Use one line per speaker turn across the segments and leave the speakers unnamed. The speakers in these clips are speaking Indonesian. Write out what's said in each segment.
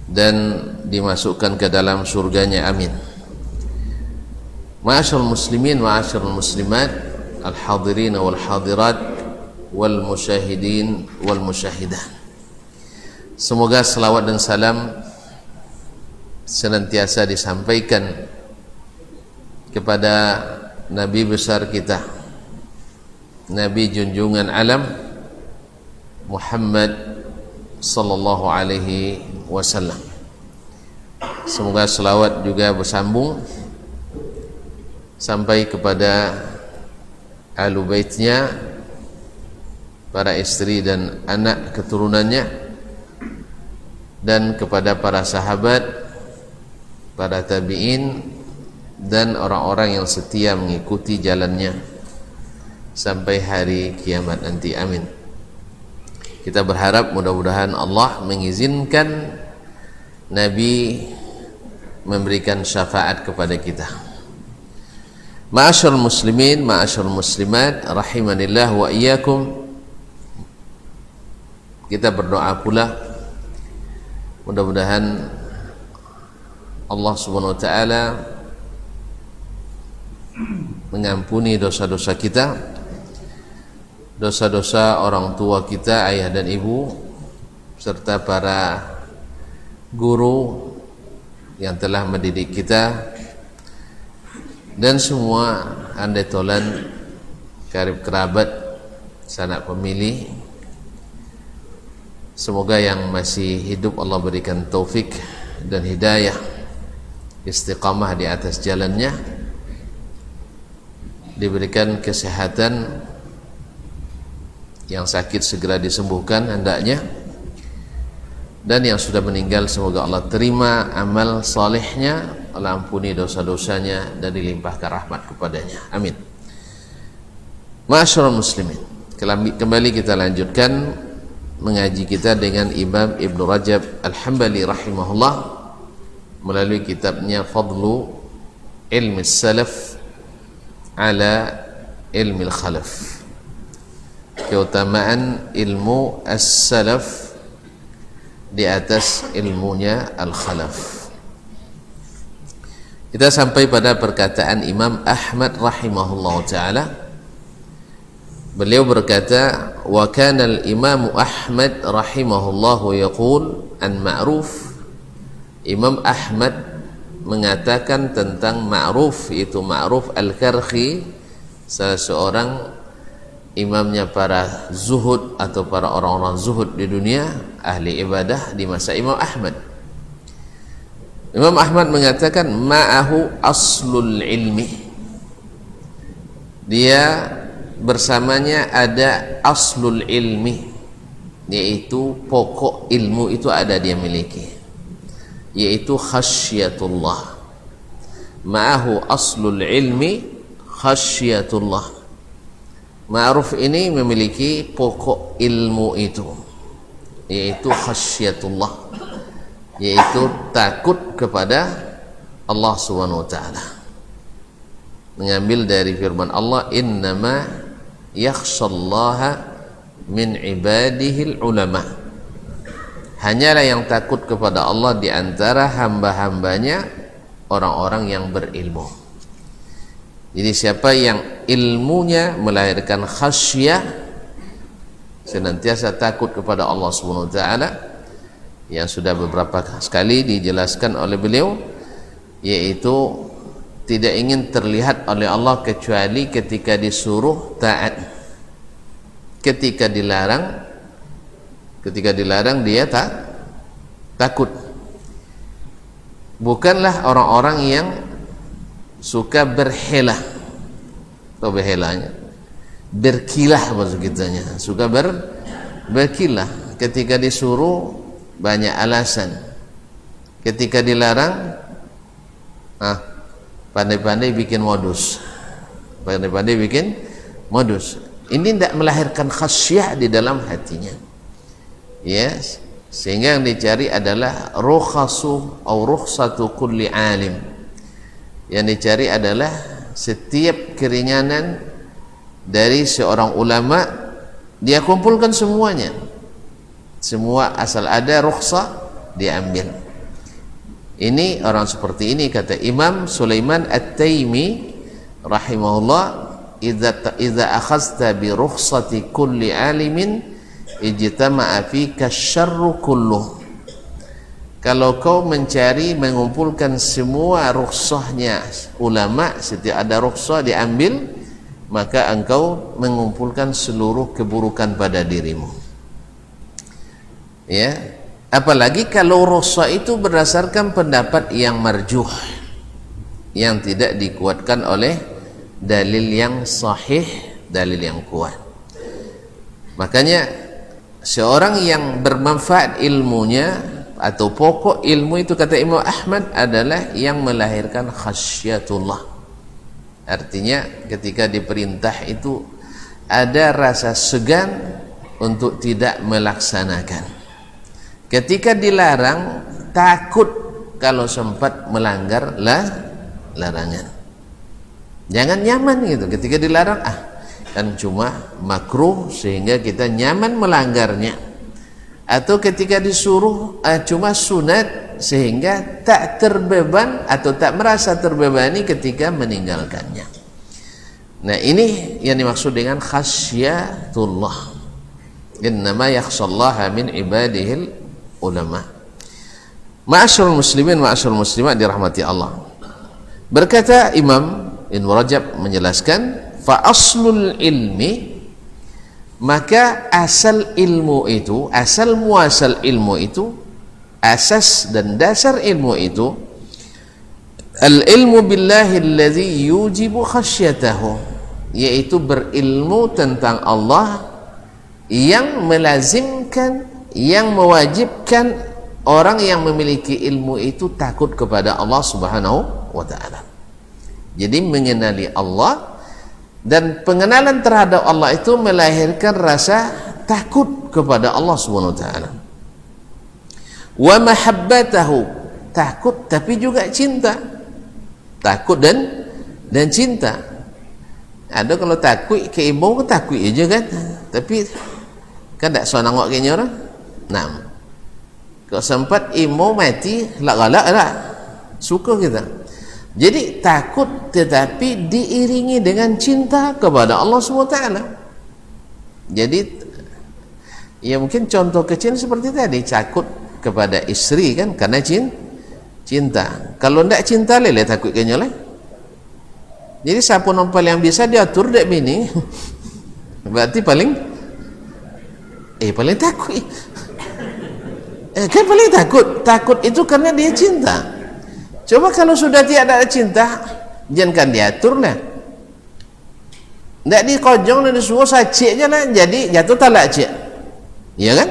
dan dimasukkan ke dalam surganya, amin. Ma'asyiral muslimin, ma'asyiral muslimat, al-hadirin wal hadirat, wal musyahidin wal musyahidah. Semoga selawat dan salam senantiasa disampaikan kepada Nabi besar kita, Nabi junjungan alam, Muhammad sallallahu alaihi wasallam. Semoga selawat juga bersambung sampai kepada ahlu baitnya, para istri dan anak keturunannya, dan kepada para sahabat, para tabi'in, dan orang-orang yang setia mengikuti jalannya sampai hari kiamat nanti, amin. Kita berharap mudah-mudahan Allah mengizinkan Nabi memberikan syafaat kepada kita. Ma'asyiral muslimin, ma'asyiral muslimat, rahimanillah wa iyyakum. Kita berdoa pula mudah-mudahan Allah Subhanahu wa taala mengampuni dosa-dosa kita, dosa-dosa orang tua kita, ayah dan ibu, serta para guru yang telah mendidik kita, dan semua andai tolan karib kerabat, sanak pemilih. Semoga yang masih hidup Allah berikan taufik dan hidayah, istiqamah di atas jalannya, diberikan kesehatan, yang sakit segera disembuhkan hendaknya, dan yang sudah meninggal semoga Allah terima amal salehnya, Allah ampuni dosa-dosanya, dan dilimpahkan rahmat kepadanya, amin. Ma'asyiral muslimin, kembali kita lanjutkan mengaji kita dengan Imam Ibn Rajab Al-Hambali rahimahullah melalui kitabnya Fadlu Ilmi Salaf ala Ilmi Khalaf, keutamaan ilmu as-salaf di atas ilmunya al-khalaf. Kita sampai pada perkataan Imam Ahmad rahimahullah ta'ala. Beliau berkata, wa kana al-Imam Ahmad rahimahullahu yaqul an Ma'ruf. Imam Ahmad mengatakan tentang Ma'ruf, itu Ma'ruf al-Karkhi, salah seorang imamnya para zuhud atau para orang-orang zuhud di dunia, ahli ibadah di masa Imam Ahmad. Imam Ahmad mengatakan ma'ahu aslul ilmi, dia bersamanya ada aslul ilmi, yaitu pokok ilmu itu ada dia miliki, yaitu khasyatullah. Ma'ahu aslul ilmi khasyatullah. Ma'ruf ini memiliki pokok ilmu itu, yaitu khasyatullah, yaitu takut kepada Allah Subhanahu wa taala. Mengambil dari firman Allah, innama yakhshallaha min ibadihil ulama. Hanyalah yang takut kepada Allah di antara hamba-hambanya orang-orang yang berilmu. Jadi siapa yang ilmunya melahirkan khasyah, senantiasa takut kepada Allah Subhanahu wa taala, yang sudah beberapa sekali dijelaskan oleh beliau, yaitu tidak ingin terlihat oleh Allah kecuali ketika disuruh taat, ketika dilarang dia takut. Bukanlah orang-orang yang suka berhelah, atau berhelanya berkilah, maksud kitanya suka berkilah. Ketika disuruh banyak alasan, ketika dilarang pandai-pandai bikin modus, ini tidak melahirkan khasyah di dalam hatinya, yes. Sehingga yang dicari adalah rukhasu atau rukhsatu kulli alim, yang dicari adalah setiap keringanan dari seorang ulama, dia kumpulkan semuanya, semua asal ada rukhsah diambil. Ini orang seperti ini, kata Imam Sulaiman At-Taimi rahimahullah, idza akhadta bi rukhsati kulli alimin ijtama'a fika syarru kulluh. Kalau kau mencari mengumpulkan semua rukhsahnya ulama, setiap ada rukhsah diambil, maka engkau mengumpulkan seluruh keburukan pada dirimu. Ya, apalagi kalau rukhsah itu berdasarkan pendapat yang marjuh, yang tidak dikuatkan oleh dalil yang sahih, dalil yang kuat. Makanya seorang yang bermanfaat ilmunya atau pokok ilmu itu, kata Imam Ahmad, adalah yang melahirkan khasyatullah. Artinya ketika diperintah itu ada rasa segan untuk tidak melaksanakan. Ketika dilarang takut kalau sempat melanggar larangan. Jangan nyaman gitu ketika dilarang, kan cuma makruh sehingga kita nyaman melanggarnya. Atau ketika disuruh cuma sunat sehingga tak terbeban atau tak merasa terbebani ketika meninggalkannya. Nah, ini yang dimaksud dengan khasyatullah. Innama yakhshallaha min ibadihil ulama. Ma'asyiral muslimin, ma'asyiral muslimat dirahmati Allah. Berkata Imam Ibn Rajab menjelaskan, fa aslul ilmi, maka asal ilmu itu, asal muasal ilmu itu, asas dan dasar ilmu itu, al-ilmu billahi alladhi yujibu khasyatahu, yaitu berilmu tentang Allah yang melazimkan, yang mewajibkan orang yang memiliki ilmu itu takut kepada Allah Subhanahu wa ta'ala. Jadi mengenali Allah, dan pengenalan terhadap Allah itu melahirkan rasa takut kepada Allah Subhanahu wa ta'ala. Wa mahabbatahu, takut tapi juga cinta. Takut dan cinta. Ada kalau takut ke ibu takut aja kan, tapi kan tak so nangok kayaknya orang. Nah, kalau sempat ibu mati galak lah, suka kita. Jadi takut tetapi diiringi dengan cinta kepada Allah SWT. Jadi ya mungkin contoh kecil seperti tadi, takut kepada istri kan karena cinta. Kalau tidak cinta lele takut kayaknya lah. Jadi siapa nompal yang bisa diatur dek bini berarti paling takut. Kan paling takut itu karena dia cinta. Coba kalau sudah tiada cinta, jangan diatur lah. Tidak dikojong dan disuruh sacik je lah, jadi jatuh talak cik. Ya kan?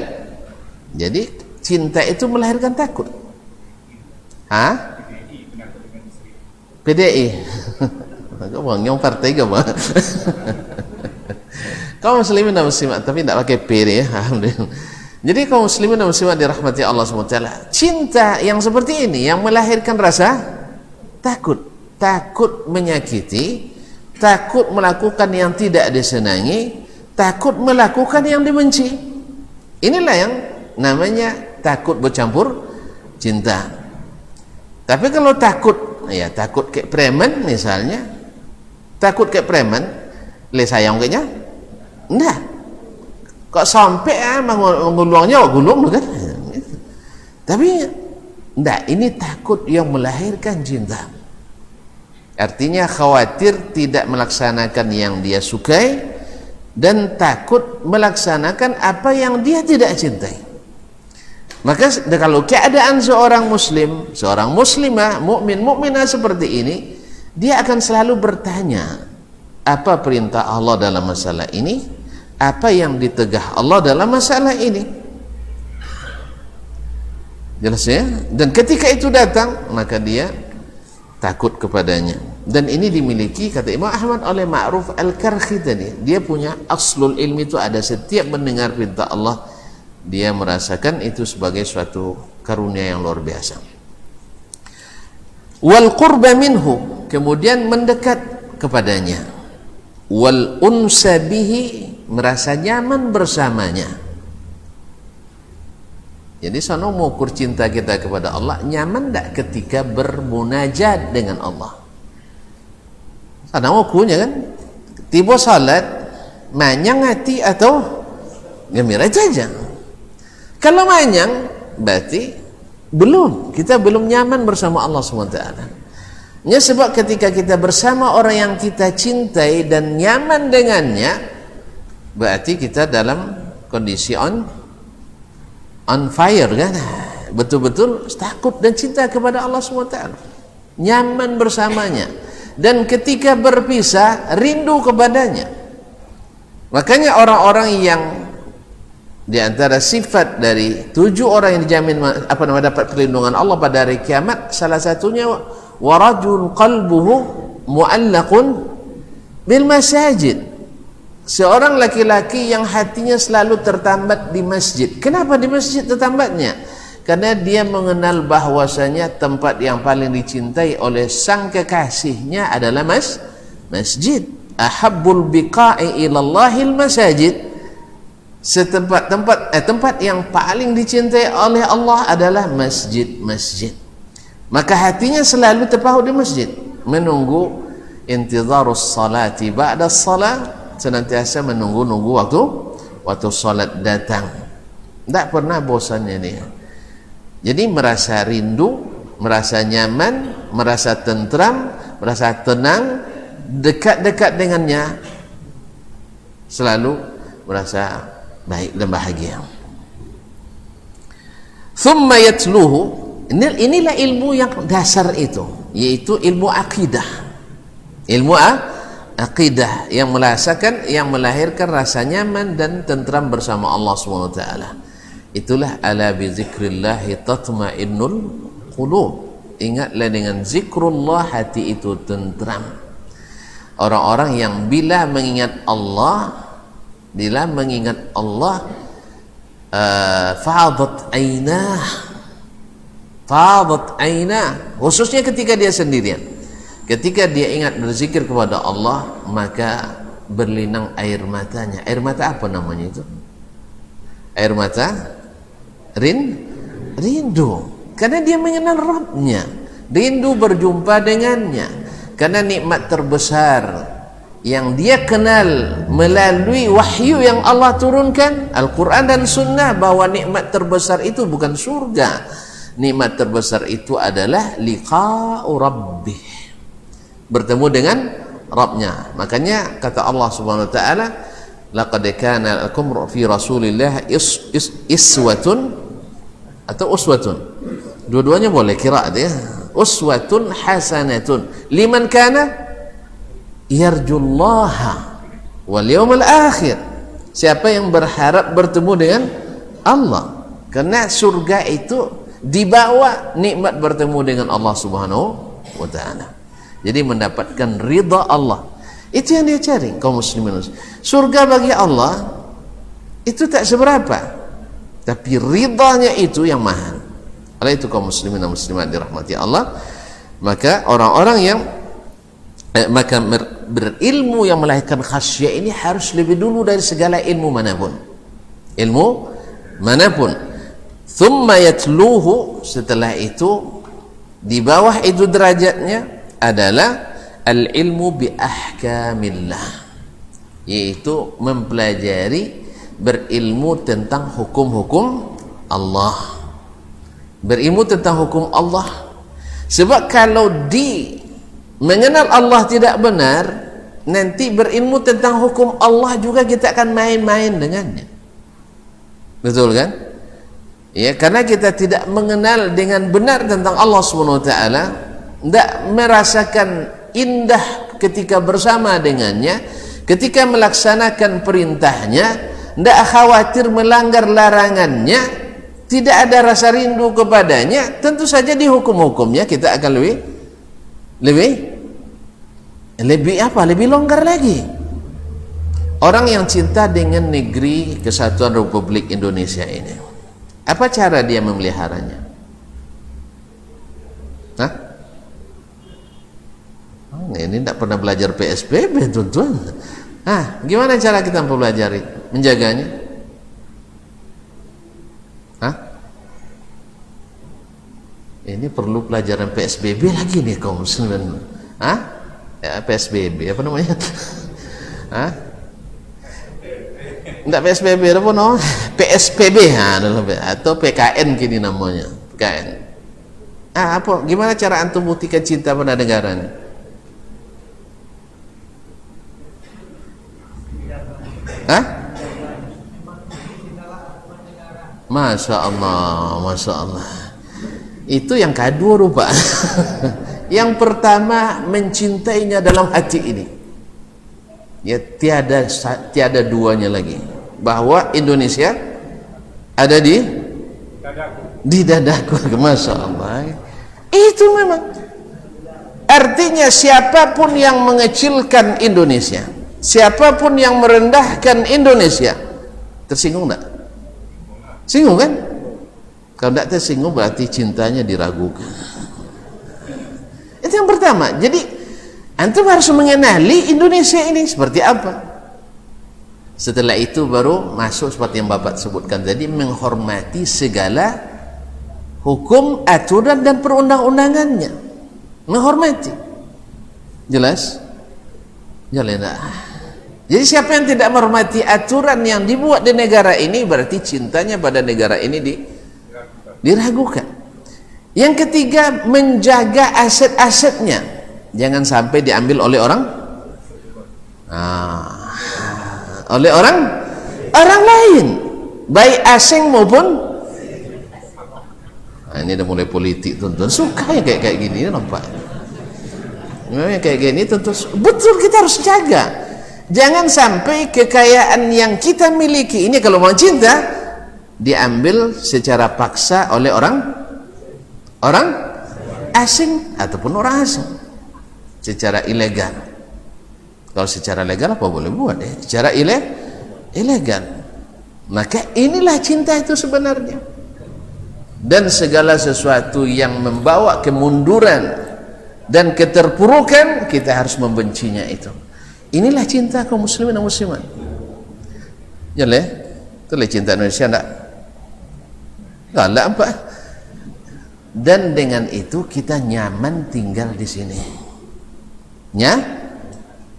Jadi cinta itu melahirkan takut. PDI. Kau bang partai ke apa? Kau muslimin dan muslimat, tapi tidak pakai P ya. Alhamdulillah. Jadi kaum muslimin dan muslimat dirahmati Allah SWT, cinta yang seperti ini yang melahirkan rasa takut menyakiti, takut melakukan yang tidak disenangi, takut melakukan yang dibenci. Inilah yang namanya takut bercampur cinta. Tapi kalau takut kayak preman misalnya, takut kayak preman, le sayang kayaknya, enggak. Kok sampai mengulangnya gulung kan? Tapi enggak, ini takut yang melahirkan cinta. Artinya khawatir tidak melaksanakan yang dia sukai dan takut melaksanakan apa yang dia tidak cintai. Maka kalau keadaan seorang muslim, seorang muslimah, mukminah seperti ini, dia akan selalu bertanya, apa perintah Allah dalam masalah ini? Apa yang ditegah Allah dalam masalah ini? Jelas ya? Dan ketika itu datang, maka dia takut kepadanya. Dan ini dimiliki, kata Imam Ahmad, oleh Ma'ruf Al-Karhi tadi. Dia punya aslul ilmi itu ada, setiap mendengar perintah Allah, dia merasakan itu sebagai suatu karunia yang luar biasa. Wal qurba minhu, kemudian mendekat kepadanya. Wal unsa bihi, merasa nyaman bersamanya. Jadi sono mengukur cinta kita kepada Allah, nyaman tak ketika bermunajat dengan Allah. Sana ukurnya kan, tiba salat, manyang hati atau gembira saja. Kalau manyang, berarti kita belum nyaman bersama Allah SWT. Ya, sebab ketika kita bersama orang yang kita cintai dan nyaman dengannya, berarti kita dalam kondisi on fire kan, betul-betul takut dan cinta kepada Allah SWT, nyaman bersamanya, dan ketika berpisah rindu kepadanya. Makanya orang-orang yang di antara sifat dari 7 orang yang dijamin dapat perlindungan Allah pada hari kiamat, salah satunya warajul qalbuhu mu'allaqun bil masajid, seorang laki-laki yang hatinya selalu tertambat di masjid. Kenapa di masjid tertambatnya? Karena dia mengenal bahwasanya tempat yang paling dicintai oleh sang kekasihnya adalah masjid. Ahabbul biqa'i ilallahil masajid, tempat yang paling dicintai oleh Allah adalah masjid. Maka hatinya selalu terpaut di masjid, menunggu intizarus salati ba'da salat, senantiasa menunggu waktu salat datang. Tidak pernah bosannya dia. Jadi merasa rindu, merasa nyaman, merasa tentram, merasa tenang, dekat-dekat dengannya, selalu merasa baik dan bahagia. Thumma yatluhu, inilah ilmu yang dasar itu, yaitu ilmu akidah. Ilmu akidah yang melahirkan rasa nyaman dan tentram bersama Allah SWT. Itulah ala bi zikrillahi tatma'innul qulub. Ingatlah dengan zikrullah hati itu tentram. Orang-orang yang bila mengingat Allah fadat ainah, khususnya ketika dia sendirian. Ketika dia ingat berzikir kepada Allah, maka berlinang air matanya. Air mata apa namanya itu? Air mata rindu. Karena dia mengenal Rabbnya, rindu berjumpa dengannya. Karena nikmat terbesar yang dia kenal melalui wahyu yang Allah turunkan, Al-Quran dan Sunnah, bahwa nikmat terbesar itu bukan surga. Nikmat terbesar itu adalah liqa'u rabbih, bertemu dengan Rabbnya. Makanya kata Allah Subhanahu wa taala, laqad kana lakum fi Rasulillah iswatun atau uswatun, dua-duanya boleh qiraat ya, uswatun hasanatun liman kana yarjullaha wal yawmal akhir, siapa yang berharap bertemu dengan Allah. Karena surga itu dibawa nikmat bertemu dengan Allah Subhanahu wa taala. Jadi mendapatkan ridha Allah, itu yang dia cari kaum muslimin. Surga bagi Allah itu tak seberapa, tapi ridhanya itu yang mahal. Oleh itu kaum muslimin dan muslimat dirahmati Allah, maka orang-orang yang berilmu yang melahirkan khasyah ini harus lebih dulu dari segala ilmu manapun. Thumma yatluhu, setelah itu di bawah itu derajatnya adalah al-ilmu bi ahkamillah, yaitu mempelajari, berilmu tentang hukum-hukum Allah, berilmu tentang hukum Allah. Sebab kalau mengenal Allah tidak benar, nanti berilmu tentang hukum Allah juga kita akan main-main dengannya. Betul kan? Ya, karena kita tidak mengenal dengan benar tentang Allah SWT, tidak merasakan indah ketika bersama dengannya, ketika melaksanakan perintahnya, tidak khawatir melanggar larangannya, tidak ada rasa rindu kepadanya, tentu saja di hukum-hukumnya kita akan lebih longgar lagi. Orang yang cinta dengan negeri Kesatuan Republik Indonesia ini, apa cara dia memeliharanya? Ini tidak pernah belajar PSBB, tuan-tuan. Gimana cara kita mempelajari, menjaganya? Ini perlu pelajaran PSBB lagi nih kaum muslimin. Ya, PSBB apa namanya? Enggak PSBB apa no? PSBB atau PKN kini namanya. PKN. Apa? Gimana cara antum buktikan cinta pada negara ini? Masya Allah, Masya Allah. Itu yang kedua rupa. Yang pertama, mencintainya dalam hati ini. Ya, tiada duanya lagi. Bahwa Indonesia ada di dadaku. Masya Allah. Itu memang. Artinya siapapun yang mengecilkan Indonesia, siapapun yang merendahkan Indonesia, tersinggung enggak? Singgung kan? Kalau tidak tersinggung berarti cintanya diragukan. Itu yang pertama. Jadi antum harus mengenali Indonesia ini seperti apa. Setelah itu baru masuk seperti yang Bapak sebutkan tadi, menghormati segala hukum, aturan dan perundang-undangannya. Menghormati. Jelas? Jelas enggak? Jadi siapa yang tidak menghormati aturan yang dibuat di negara ini, berarti cintanya pada negara ini diragukan. Yang ketiga, menjaga aset-asetnya, jangan sampai diambil oleh orang lain, baik asing maupun ini udah mulai politik, tuntun suka ya kayak gini, nampak memang kayak gini, tentu betul kita harus jaga. Jangan sampai kekayaan yang kita miliki ini, kalau mau cinta, diambil secara paksa oleh orang asing ataupun orang asing secara ilegal. Kalau secara legal apa boleh buat ya? Secara ilegal. Maka inilah cinta itu sebenarnya. Dan segala sesuatu yang membawa kemunduran dan keterpurukan, kita harus membencinya itu. Inilah cinta kaum muslimin dan muslimat. Jelas? Itulah cinta Indonesia enggak? Enggak apa? Dan dengan itu kita nyaman tinggal di sini.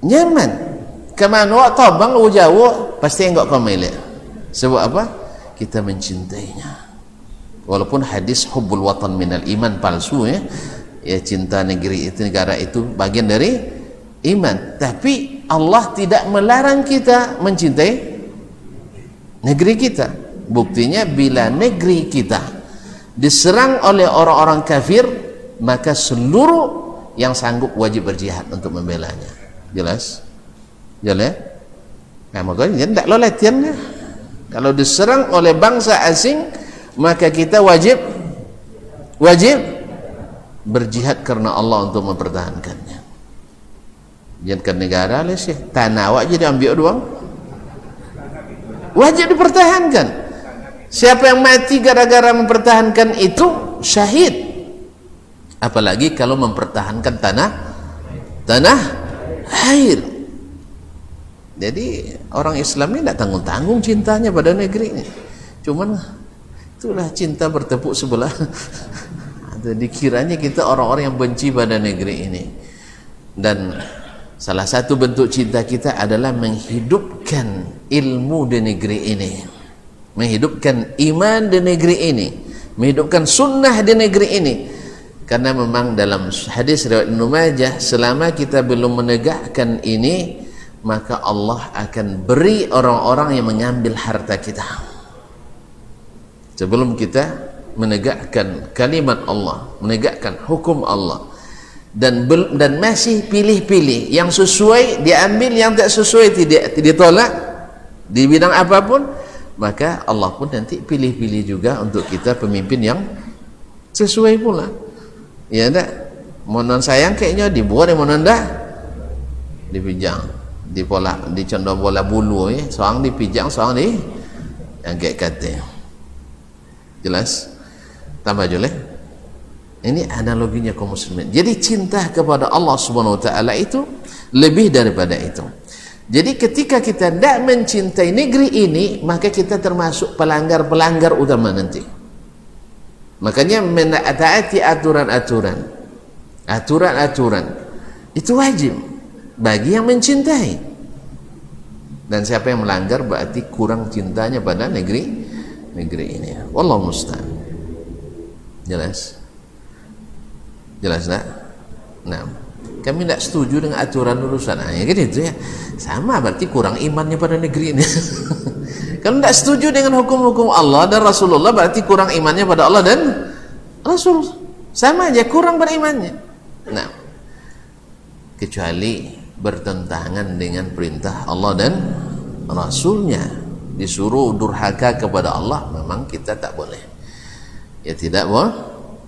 Nyaman. Kemana wak tabang jauh pasti enggak kau milik. Sebab apa? Kita mencintainya. Walaupun hadis hubbul watan minal iman palsu ya. Ya, cinta negeri itu, negara itu bagian dari iman, tapi Allah tidak melarang kita mencintai negeri kita. Buktinya bila negeri kita diserang oleh orang-orang kafir, maka seluruh yang sanggup wajib berjihad untuk membelanya. Jelas? Jelas? Nah, makanya tidak lo latihannya. Kalau diserang oleh bangsa asing, maka kita wajib berjihad karena Allah untuk mempertahankannya. Jangan ke negara lah sih, tanah awak jadi ambil doang, wajib dipertahankan. Siapa yang mati gara-gara mempertahankan itu syahid, apalagi kalau mempertahankan tanah air. Jadi orang Islam ini tidak tanggung-tanggung cintanya pada negeri ini, cuman itulah cinta bertepuk sebelah. Dikiranya kita orang-orang yang benci pada negeri ini. Dan salah satu bentuk cinta kita adalah menghidupkan ilmu di negeri ini, menghidupkan iman di negeri ini, menghidupkan sunnah di negeri ini. Karena memang dalam hadis riwayat Ibnu Majah, selama kita belum menegakkan ini, maka Allah akan beri orang-orang yang mengambil harta kita. Sebelum kita menegakkan kalimat Allah, menegakkan hukum Allah, dan masih pilih-pilih, yang sesuai diambil, yang tak sesuai tidak ditolak di bidang apapun, maka Allah pun nanti pilih-pilih juga untuk kita pemimpin yang sesuai pula. Ya enggak? Mau non sayang kayaknya dibuat, mau non dah dipijang, dicondong bola bulu ya, seorang dipijang, seorang di yang kayak kata. Jelas? Tambah joleh. Ini analoginya kaum muslimin. Jadi cinta kepada Allah Subhanahu wa taala itu lebih daripada itu. Jadi ketika kita tidak mencintai negeri ini, maka kita termasuk pelanggar-pelanggar utama nanti. Makanya menaati aturan-aturan itu wajib bagi yang mencintai, dan siapa yang melanggar berarti kurang cintanya pada negeri ini. Wallahu musta'an. Jelas tak? Nah, kami tidak setuju dengan aturan urusan gitu ya. Sama berarti kurang imannya pada negeri ini. Kalau tidak setuju dengan hukum-hukum Allah dan Rasulullah berarti kurang imannya pada Allah dan Rasul. Sama aja kurang berimannya. Nah, kecuali bertentangan dengan perintah Allah dan Rasulnya, disuruh durhaka kepada Allah, memang kita tak boleh. Ya tidak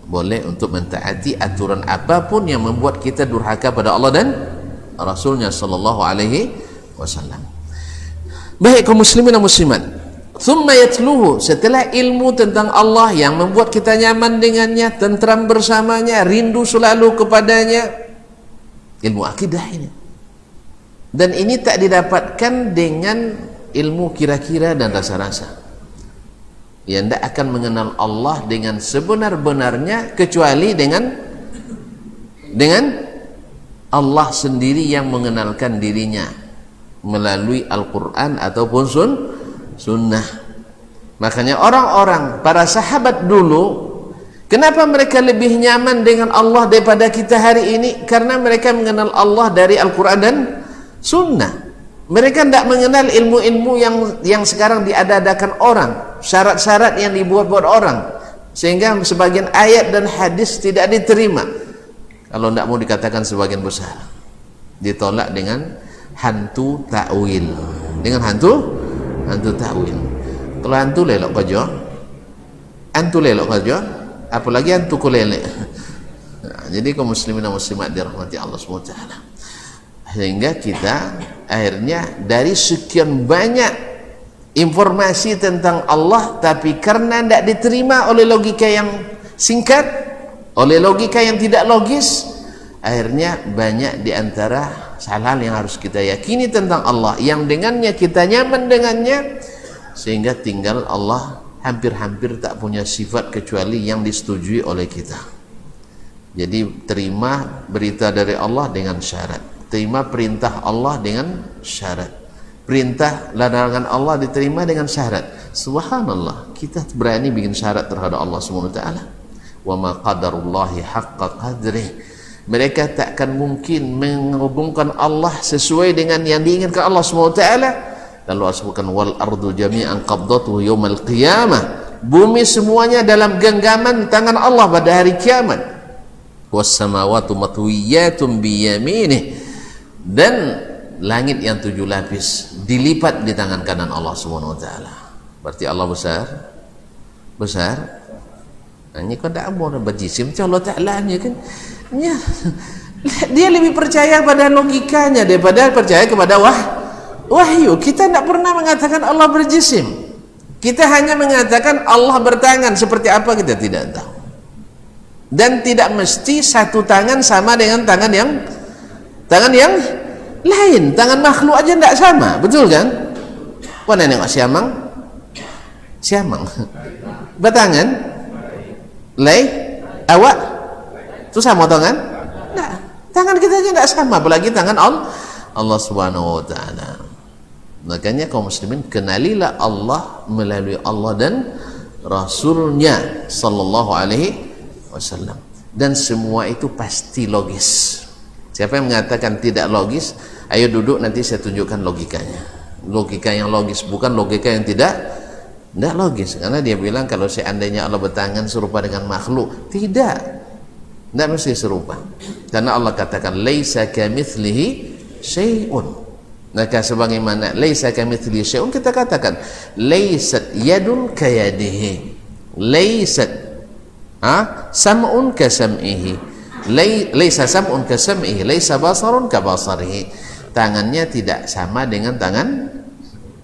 boleh untuk mentaati aturan apapun yang membuat kita durhaka pada Allah dan Rasulnya sallallahu alaihi wasallam. Baik kaum muslimin dan muslimat, thumma yatluhu, setelah ilmu tentang Allah yang membuat kita nyaman dengannya, tentram bersamanya, rindu selalu kepadanya, ilmu akidah ini. Dan ini tak didapatkan dengan ilmu kira-kira dan rasa-rasa. Ya, tidak akan mengenal Allah dengan sebenar-benarnya kecuali dengan Allah sendiri yang mengenalkan dirinya melalui Al-Quran ataupun sunnah. Makanya orang-orang para sahabat dulu, kenapa mereka lebih nyaman dengan Allah daripada kita hari ini? Karena mereka mengenal Allah dari Al-Quran dan sunnah. Mereka tidak mengenal ilmu-ilmu yang sekarang diada-adakan orang, syarat-syarat yang dibuat-buat orang, sehingga sebagian ayat dan hadis tidak diterima. Kalau tidak mau dikatakan sebagian besar, ditolak dengan hantu takwil, dengan hantu takwil. Kalau hantu lelok kerja, apalagi hantu kulele. Nah, jadi kaum muslimin dan muslimat dirahmati Allah SWT, sehingga kita akhirnya dari sekian banyak informasi tentang Allah, tapi karena tidak diterima oleh logika yang singkat, oleh logika yang tidak logis, akhirnya banyak diantara hal-hal yang harus kita yakini tentang Allah, yang dengannya kita nyaman dengannya, sehingga tinggal Allah hampir-hampir tak punya sifat kecuali yang disetujui oleh kita. Jadi terima berita dari Allah dengan syarat, terima perintah Allah dengan syarat, perintah larangan Allah diterima dengan syarat. Subhanallah, kita berani bikin syarat terhadap Allah SWT. Wa ma qadarullahi haqqa qadrih, mereka takkan mungkin menghubungkan Allah sesuai dengan yang diinginkan Allah SWT. Lalu Allah sebutkan wal ardu jami'an qabdatuhu yaumal qiyamah, bumi semuanya dalam genggaman tangan Allah pada hari kiamat. Was samawati matwiyatun biyaminih, dan langit yang 7 lapis dilipat di tangan kanan Allah SWT. Berarti Allah besar. Nah, ini kau tak mau berjisim Allah Ta'ala ni kan ya, dia lebih percaya pada logikanya daripada percaya kepada wahyu. Kita tidak pernah mengatakan Allah berjisim, kita hanya mengatakan Allah bertangan. Seperti apa kita tidak tahu, dan tidak mesti satu tangan sama dengan tangan yang lain. Tangan makhluk aja tidak sama, betul kan? Kau nengok siamang bertangan awak itu sama tangan? Nah, tangan kita aja tidak sama, apalagi tangan Allah Subhanahu wa Ta'ala. Makanya kaum muslimin, kenalilah Allah melalui Allah dan Rasulnya sallallahu alaihi wasallam, dan semua itu pasti logis. Siapa yang mengatakan tidak logis, ayo duduk nanti saya tunjukkan logikanya. Logika yang logis, bukan logika yang tidak logis. Karena dia bilang kalau seandainya Allah bertangan serupa dengan makhluk, tidak mesti serupa, karena Allah katakan laisa kamitslihi syai'un. Maka sebagaimana laisa kamitslihi syai'un, kita katakan laisat yadun kayadihi, laisat sam'un kasam'ihi, laisa sam'un kasam'ihi, laisa basarun kabasarihi. Tangannya tidak sama dengan tangan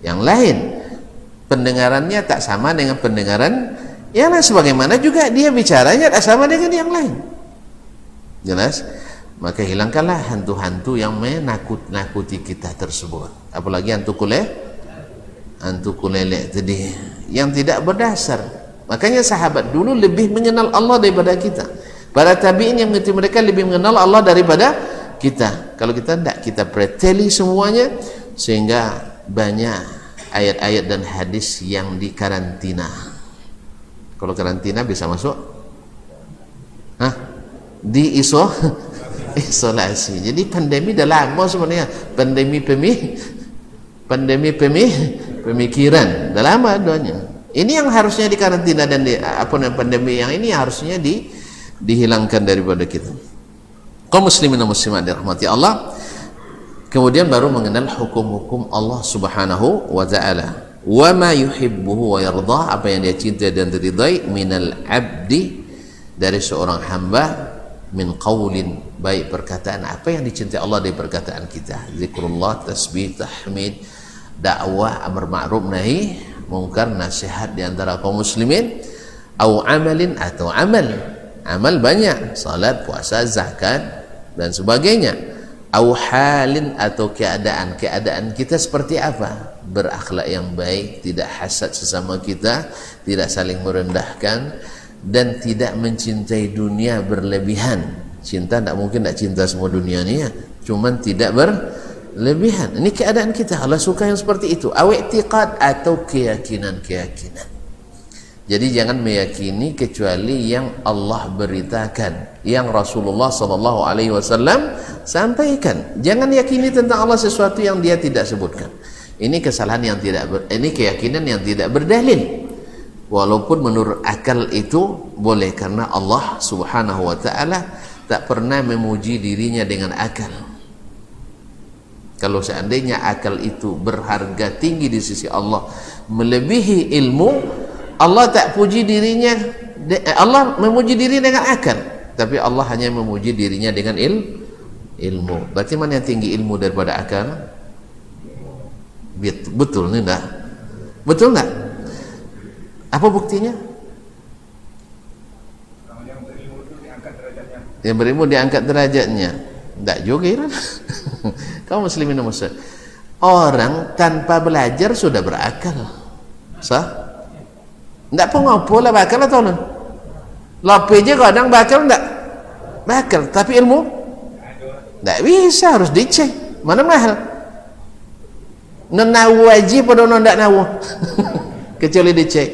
yang lain, pendengarannya tak sama dengan pendengaran yang lain, sebagaimana juga dia bicaranya tak sama dengan yang lain. Jelas? Maka hilangkanlah hantu-hantu yang menakut-nakuti kita tersebut, apalagi hantu kulelek tadi yang tidak berdasar. Makanya sahabat dulu lebih mengenal Allah daripada kita. Para tabi'in yang mengerti mereka lebih mengenal Allah daripada kita. Kalau kita tidak, kita preteli semuanya, sehingga banyak ayat-ayat dan hadis yang dikarantina. Kalau karantina bisa masuk? Hah? Di isolasi. Jadi pandemi dah lama sebenarnya. Pandemi pemikiran dah lama adanya. Ini yang harusnya dikarantina, dan pandemi yang ini harusnya dihilangkan daripada kita. Kaum muslimin dan muslimat dirahmati Allah. Kemudian baru mengenal hukum-hukum Allah Subhanahu wa taala. Wa ma yuhibbuhu wa yardah, apa yang dia cinta dan ridai, minal abdi, dari seorang hamba, min qaulin, baik perkataan, apa yang dicintai Allah dari perkataan kita, zikrullah, tasbih, tahmid, dakwah, amar ma'ruf nahi mungkar, nasihat di antara kaum muslimin, au amalin, atau amal banyak, salat, puasa, zakat dan sebagainya, au halin, atau keadaan kita seperti apa, berakhlak yang baik, tidak hasad sesama kita, tidak saling merendahkan, dan tidak mencintai dunia berlebihan. Cinta tidak mungkin tidak cinta semua dunia ni ya, cuman tidak berlebihan. Ini keadaan kita. Allah suka yang seperti itu. I'tiqad, atau keyakinan. Jadi jangan meyakini kecuali yang Allah beritakan, yang Rasulullah SAW sampaikan. Jangan yakini tentang Allah sesuatu yang dia tidak sebutkan. Ini kesalahan yang ini keyakinan yang tidak berdalil. Walaupun menurut akal itu boleh, karena Allah Subhanahu wa taala tak pernah memuji dirinya dengan akal. Kalau seandainya akal itu berharga tinggi di sisi Allah, melebihi ilmu, Allah tak puji dirinya, Allah memuji diri dengan akal, tapi Allah hanya memuji dirinya dengan ilmu. Berarti mana yang tinggi, ilmu daripada akal? Betul ni dah? Betul tak? Apa buktinya? Yang berilmu diangkat derajatnya. Tak juga kan? Kaum muslimin dan muslimat, orang tanpa belajar sudah berakal, sah? Tak pun ngopo lah bakal atau non? Lope je kadang bakal tak? Bakal, tapi ilmu tak bisa, harus dicek. Mana mahal? Non nawu wajib pada non tak nawu. Kecuali dicek.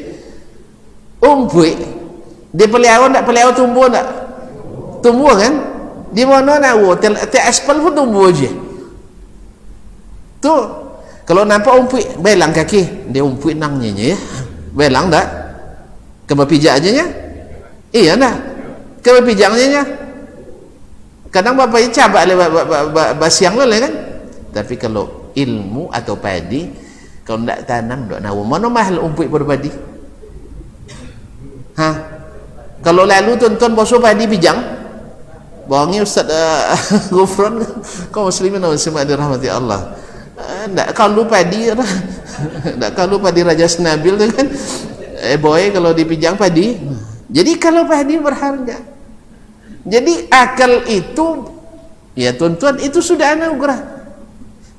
Umpui dia pelihara tak pelihara, tumbuh tak? Tumbuh kan? Di mana nawu? Ti aspal pun tumbuh je. Tu kalau nampak umpui, belang kaki, dia umpui nangnya ya. Belang tak? Kebapijak aja nya? Iya dah. Kebapijak aja nya. Kadang bapak cabak le basiang le kan? Tapi kalau ilmu atau padi, kalau ndak tanam ndak nawu, mana mahal umpui pada padi? Ha? Kalau lalu tuan-tuan basuh padi bijang, bohongi Ustaz Gufron, kaum muslimin dan muslimat dirahmati Allah. Ndak kalau padi, ndak kalau padi Raja Senabil tu kan, boy kalau dipijang padi. Jadi kalau padi berharga. Jadi akal itu, ya tuan-tuan, itu sudah anugerah.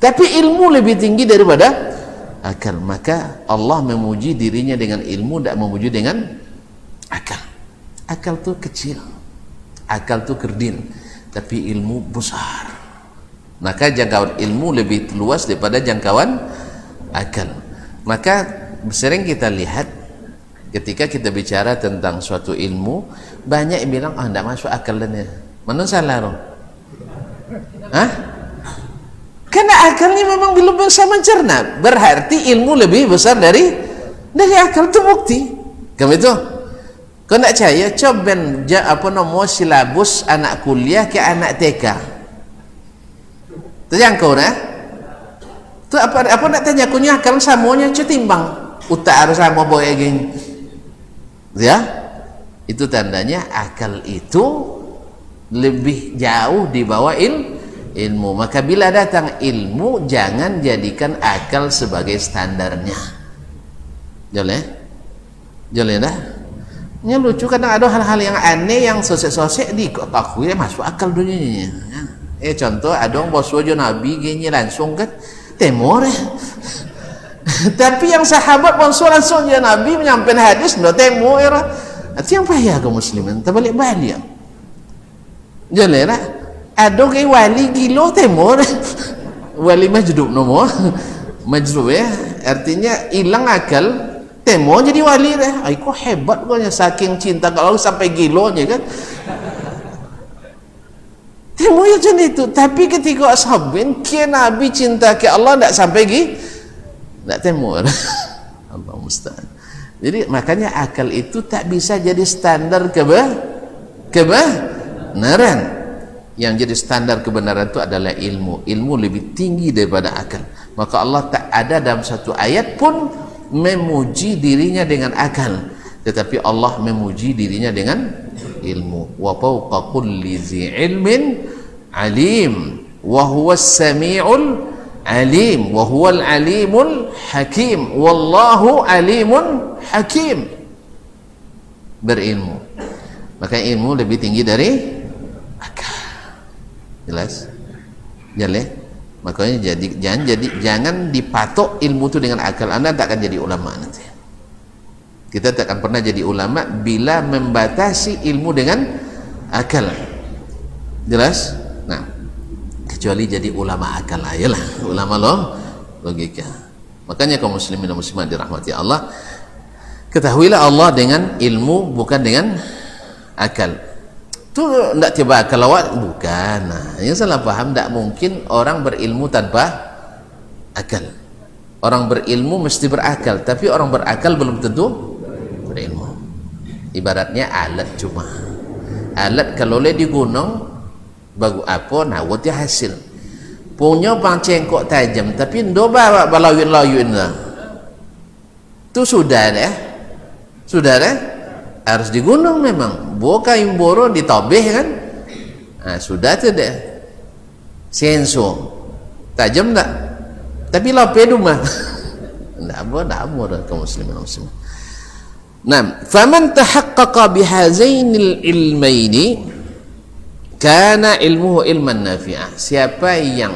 Tapi ilmu lebih tinggi daripada akal. Maka Allah memuji dirinya dengan ilmu, tidak memuji dengan akal. Akal tu kecil, akal tu kerdil, tapi ilmu besar. Maka jangkauan ilmu lebih luas daripada jangkauan akal. Maka sering kita lihat ketika kita bicara tentang suatu ilmu, banyak yang bilang tidak masuk akal dan mana salah roh? Hah? Karena akalnya memang belum bisa mencerna. Berarti ilmu lebih besar dari akal, itu bukti. Kamu itu? Kau nak percaya, coba silabus anak kuliah ke anak TK. Terjangkau nah? Tu apa nak tanya kunyah akal samanya timbang utak harus sama boy gini. Ya? Itu tandanya akal itu lebih jauh di bawah ilmu. Maka bila datang ilmu, jangan jadikan akal sebagai standarnya. Boleh? Boleh dah? Ini lucu, kadang ada hal-hal yang aneh yang sosek-sosek di aku ya masuk akal dunianya. Contoh ada orang bos wajo Nabi gini langsung kan temor Tapi yang sahabat langsung ya Nabi menyampaikan hadis dah temu era. Itu yang payah kaum muslimin terbalik-balik. Jalan ada ke wali gilo temu. Wali majdub nomor. Majdub ya. Artinya hilang akal, temu jadi wali dah. Ai kok hebat kau saking cinta kalau sampai gilonya kan. Temu ya macam itu. Tapi ketika ashabin kia Nabi cinta ke Allah tak sampai tak temu. Allah musta'an. Jadi makanya akal itu tak bisa jadi standar kebenaran. Yang jadi standar kebenaran itu adalah ilmu. Ilmu lebih tinggi daripada akal. Maka Allah tak ada dalam satu ayat pun memuji dirinya dengan akal, tetapi Allah memuji dirinya dengan ilmu. Wa fawqa kulli dzi ilmin alim wa huwas samiul alim wa huwal alimul hakim wallahu alimun hakim. Berilmu, maka ilmu lebih tinggi dari akal. Jelas? Jelas? Makanya jangan dipatok ilmu itu dengan akal. Anda tak akan jadi ulama nanti. Kita tak akan pernah jadi ulama bila membatasi ilmu dengan akal. Jelas? Nah, kecuali jadi ulama akal ayolah, ulama logika. Makanya kaum muslimin dan muslimat dirahmati Allah, ketahuilah Allah dengan ilmu bukan dengan akal. Itu tidak tiba akal awak, bukan. Nah, yang salah paham, tidak mungkin orang berilmu tanpa akal. Orang berilmu mesti berakal, tapi orang berakal belum tentu berilmu. Ibaratnya alat cuma. Alat kalau boleh digunung, bagus apa, nah dia hasil. Punya cengkok tajam, tapi ndo bawa balawin-lawin lah. Itu sudah deh. Sudah deh. Harus digunung memang. Buka imboro ditobeh kan. Nah, sudah tu deh. Senso. Tajam tak? Tapi lope rumah. Tak apa kaum muslimin muslimin. Nah, faman tahaqqaqa bihazainil ilmaini kana ilmuhu ilman nafi'ah. Siapa yang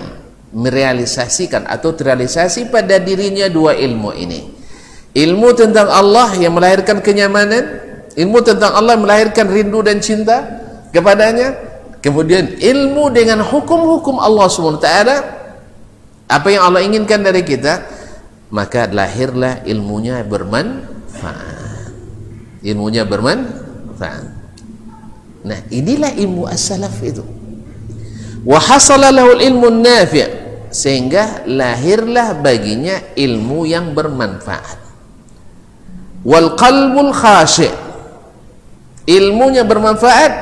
merealisasikan atau terrealisasi pada dirinya dua ilmu ini. Ilmu tentang Allah yang melahirkan kenyamanan, ilmu tentang Allah melahirkan rindu dan cinta kepadanya, kemudian ilmu dengan hukum-hukum Allah SWT, apa yang Allah inginkan dari kita, maka lahirlah ilmunya bermanfaat. Ilmunya bermanfaat. Nah, inilah ilmu as-salaf itu. Wa hasala lahul ilmu nafi', sehingga lahirlah baginya ilmu yang bermanfaat. Wal qalbul khashi', ilmunya bermanfaat,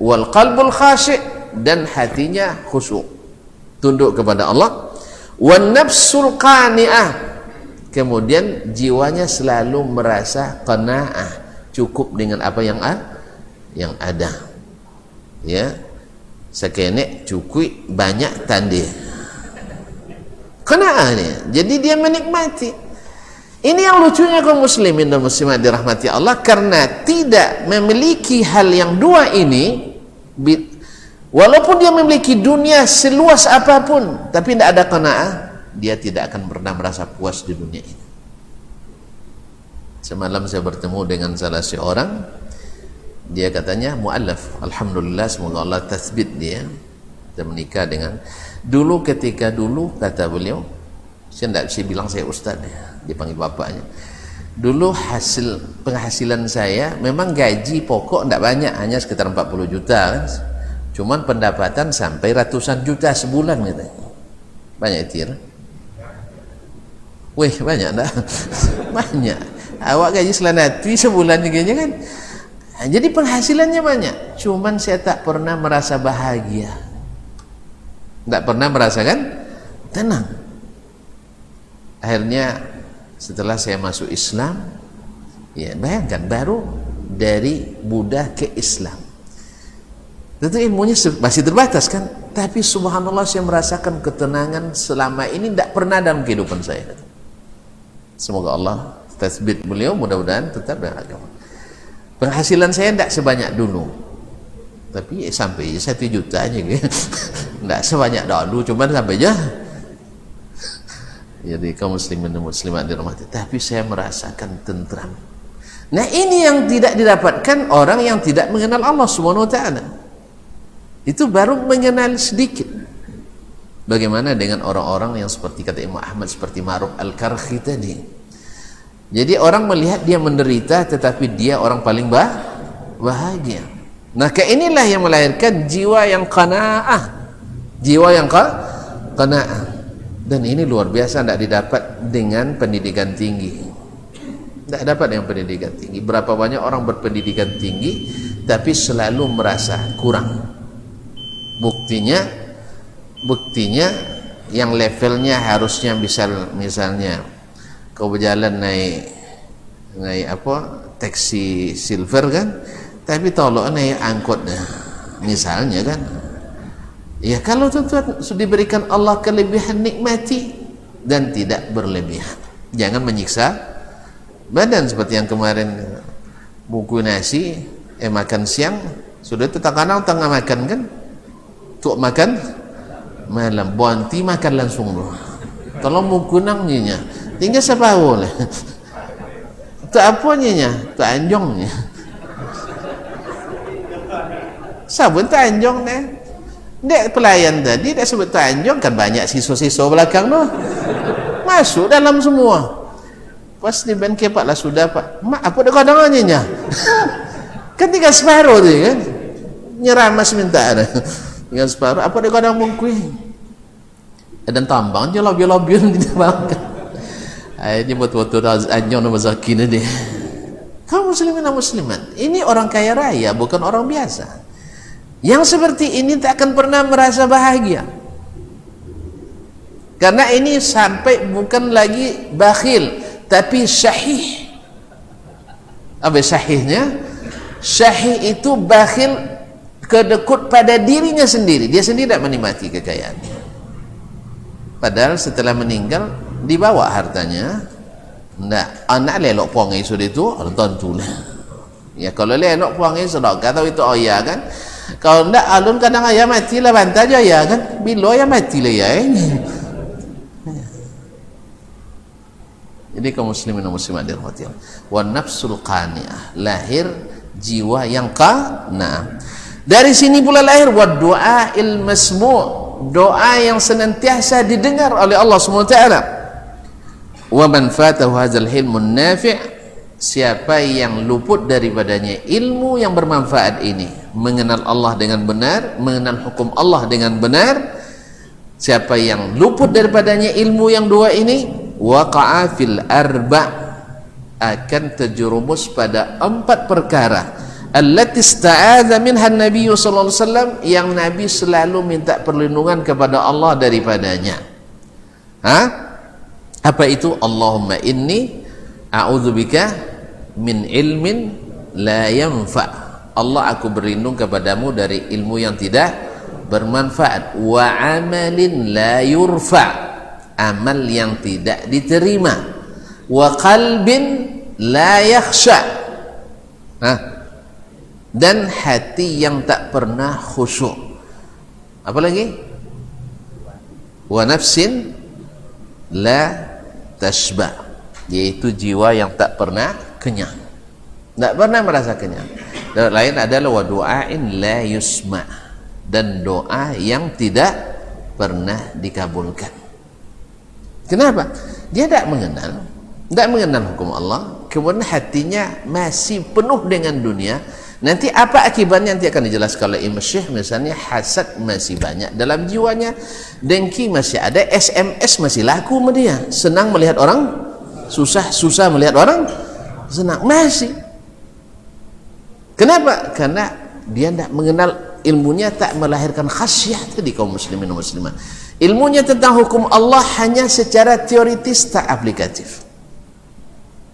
wal qalbul khashi', dan hatinya khusyuk tunduk kepada Allah. Wan nafsul qani'ah, kemudian jiwanya selalu merasa qanaah, cukup dengan apa yang ada. Ya, sekenek cukup banyak tandih. Qanaah ni, jadi dia menikmati. Ini yang lucunya kaum muslimin dan muslimat dirahmati Allah, karena tidak memiliki hal yang dua ini, walaupun dia memiliki dunia seluas apapun, tapi tidak ada qanaah, dia tidak akan pernah merasa puas di dunia ini. Semalam saya bertemu dengan salah seorang, dia katanya mu'allaf, alhamdulillah, semoga Allah tasbit dia menikah dengan dulu, ketika dulu kata beliau, saya tidak bisa bilang saya ustaz, dipanggil bapaknya. Dulu penghasilan saya memang gaji pokok tidak banyak, hanya sekitar 40 juta kan? Cuman pendapatan sampai ratusan juta sebulan gitu. Banyak itu. Wih, banyak tak? Banyak. Awak gaji selanatwi sebulan begini kan? Jadi penghasilannya banyak, cuman saya tak pernah merasa bahagia, tak pernah merasakan tenang. Akhirnya setelah saya masuk Islam, ya bayangkan, baru dari Buddha ke Islam, tentu ilmunya masih terbatas kan, tapi subhanallah saya merasakan ketenangan selama ini tidak pernah dalam kehidupan saya. Semoga Allah tasbit beliau, mudah-mudahan tetap beragama. Penghasilan saya tidak sebanyak dulu, tapi sampai 1 juta aja gitu. Tidak sebanyak dulu, cuman sampai aja Jadi kaum muslimin dan muslimat dirahmati, tapi saya merasakan tentram. Nah, ini yang tidak didapatkan orang yang tidak mengenal Allah Subhanahu wa taala. Itu baru mengenal sedikit. Bagaimana dengan orang-orang yang seperti kata Imam Ahmad, seperti Ma'ruf Al-Karhi tadi. Jadi orang melihat dia menderita, tetapi dia orang paling bahagia. Nah, inilah yang melahirkan jiwa yang qanaah, jiwa yang qanaah. Dan ini luar biasa, tidak didapat dengan pendidikan tinggi. Tidak dapat dengan pendidikan tinggi. Berapa banyak orang berpendidikan tinggi tapi selalu merasa kurang. Buktinya yang levelnya harusnya misalnya kau berjalan naik taksi silver kan, tapi tolong naik angkot misalnya kan. Ya, kalau tuan-tuan sudah diberikan Allah kelebihan, nikmati dan tidak berlebihan. Jangan menyiksa badan seperti yang kemarin buku nasi makan siang sudah tetangga tengah makan kan, tuh makan malam bonti makan langsung loh. Tolong buku nangnya tinggal siapa boleh. Tak apa nyinya, tak anjongnya. Sabun tak anjong nih. Dek pelayan tadi dia sebut Tanjung kan, banyak siswa-siswa belakang tu masuk dalam semua. Pas di bengkel pak lah sudah pak, mak apa dia kadangannya kan tinggal separuh tu kan, nyeramas minta ada tinggal separuh, apa dia kadang mungkui dan tambang je lobby-lobby di belakang. Ini betul-betul anjong nama zakin dia. Kaum muslimin dan muslimat, ini orang kaya raya, bukan orang biasa. Yang seperti ini tak akan pernah merasa bahagia, karena ini sampai bukan lagi bakhil tapi syahih. Apa syahihnya? Syahih itu bakhil, kedekut pada dirinya sendiri, dia sendiri tidak menikmati kekayaan, padahal setelah meninggal dibawa hartanya. Ndak, anak lelok puangai sudah itu tentu lah ya. Kalau lelok puangai sudah kata itu ayah kan. Kalau ndak alun kadang ayah mati lah bantah aja ya kan, bila ayah mati lah ya ini. Jadi kaum muslimin dan muslimat dirahmati Allah, wa nafsul qani'ah, lahir jiwa yang qanaah. Dari sini pula lahir wa du'ail masmu', doa yang senantiasa didengar oleh Allah Subhanahu wa taala. Wa man fatahu hadzal ilmun nafi', siapa yang luput daripadanya ilmu yang bermanfaat ini, mengenal Allah dengan benar, mengenal hukum Allah dengan benar, siapa yang luput daripadanya ilmu yang dua ini, waqa'a fil arba', akan terjerumus pada 4 perkara allati ista'adza minha an-nabiy sallallahu alaihi wasallam, yang Nabi selalu minta perlindungan kepada Allah daripadanya. Apa itu? Allahumma inni a'udzubika min ilmin la yanfa', Allah aku berlindung kepadamu dari ilmu yang tidak bermanfaat, wa amalin la yurfa', amal yang tidak diterima, wa qalbin la yakhsha', dan hati yang tak pernah khusyuk. Apa lagi? Wa nafsin la tashba', yaitu jiwa yang tak pernah kenyang, tak pernah merasa kenyang. Dan lain adalah wa du'ain la yusma', dan doa yang tidak pernah dikabulkan. Kenapa? Dia tidak mengenal hukum Allah, kemudian hatinya masih penuh dengan dunia. Nanti apa akibatnya nanti akan dijelaskan oleh Imam Syekh. Misalnya hasad masih banyak dalam jiwanya, dengki masih ada, SMS masih laku sama dia, senang melihat orang susah, susah melihat orang senang masih. Kenapa? Karena dia tidak mengenal, ilmunya tak melahirkan khasyah tadi kaum muslimin dan muslimat. Ilmunya tentang hukum Allah hanya secara teoritis, tak aplikatif.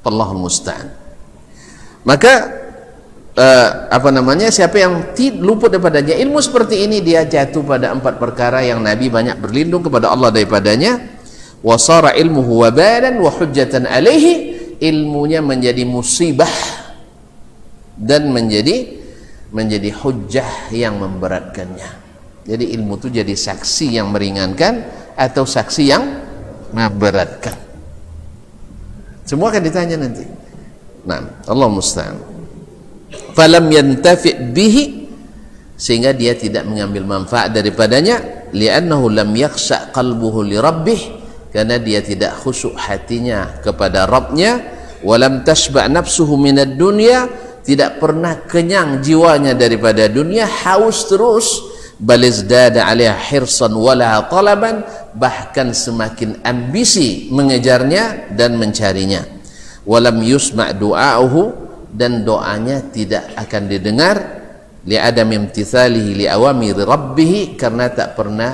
Allahul musta'an. Maka siapa yang luput daripadanya ilmu seperti ini, dia jatuh pada 4 perkara yang Nabi banyak berlindung kepada Allah daripadanya. Wasara ilmuhu wabalan wa hujjatan alaihi, ilmunya menjadi musibah dan menjadi hujjah yang memberatkannya. Jadi ilmu itu jadi saksi yang meringankan atau saksi yang memberatkan. Semua akan ditanya nanti. Nah, Allah musta'an. Falam yantafi' bihi, sehingga dia tidak mengambil manfaat daripadanya, li'annahu lam yakhsha' qalbuhu li rabbih, karena dia tidak khusyuk hatinya kepada Rabbnya, walam tashba' nafsuhu minad dunya, tidak pernah kenyang jiwanya daripada dunia, haus terus, balizdada 'alaiha hirsan wala talaban, bahkan semakin ambisi mengejarnya dan mencarinya. Walam yusma' du'a'uhu, dan doanya tidak akan didengar, li'adam imtithalihi li'awamiri rabbih, karena tak pernah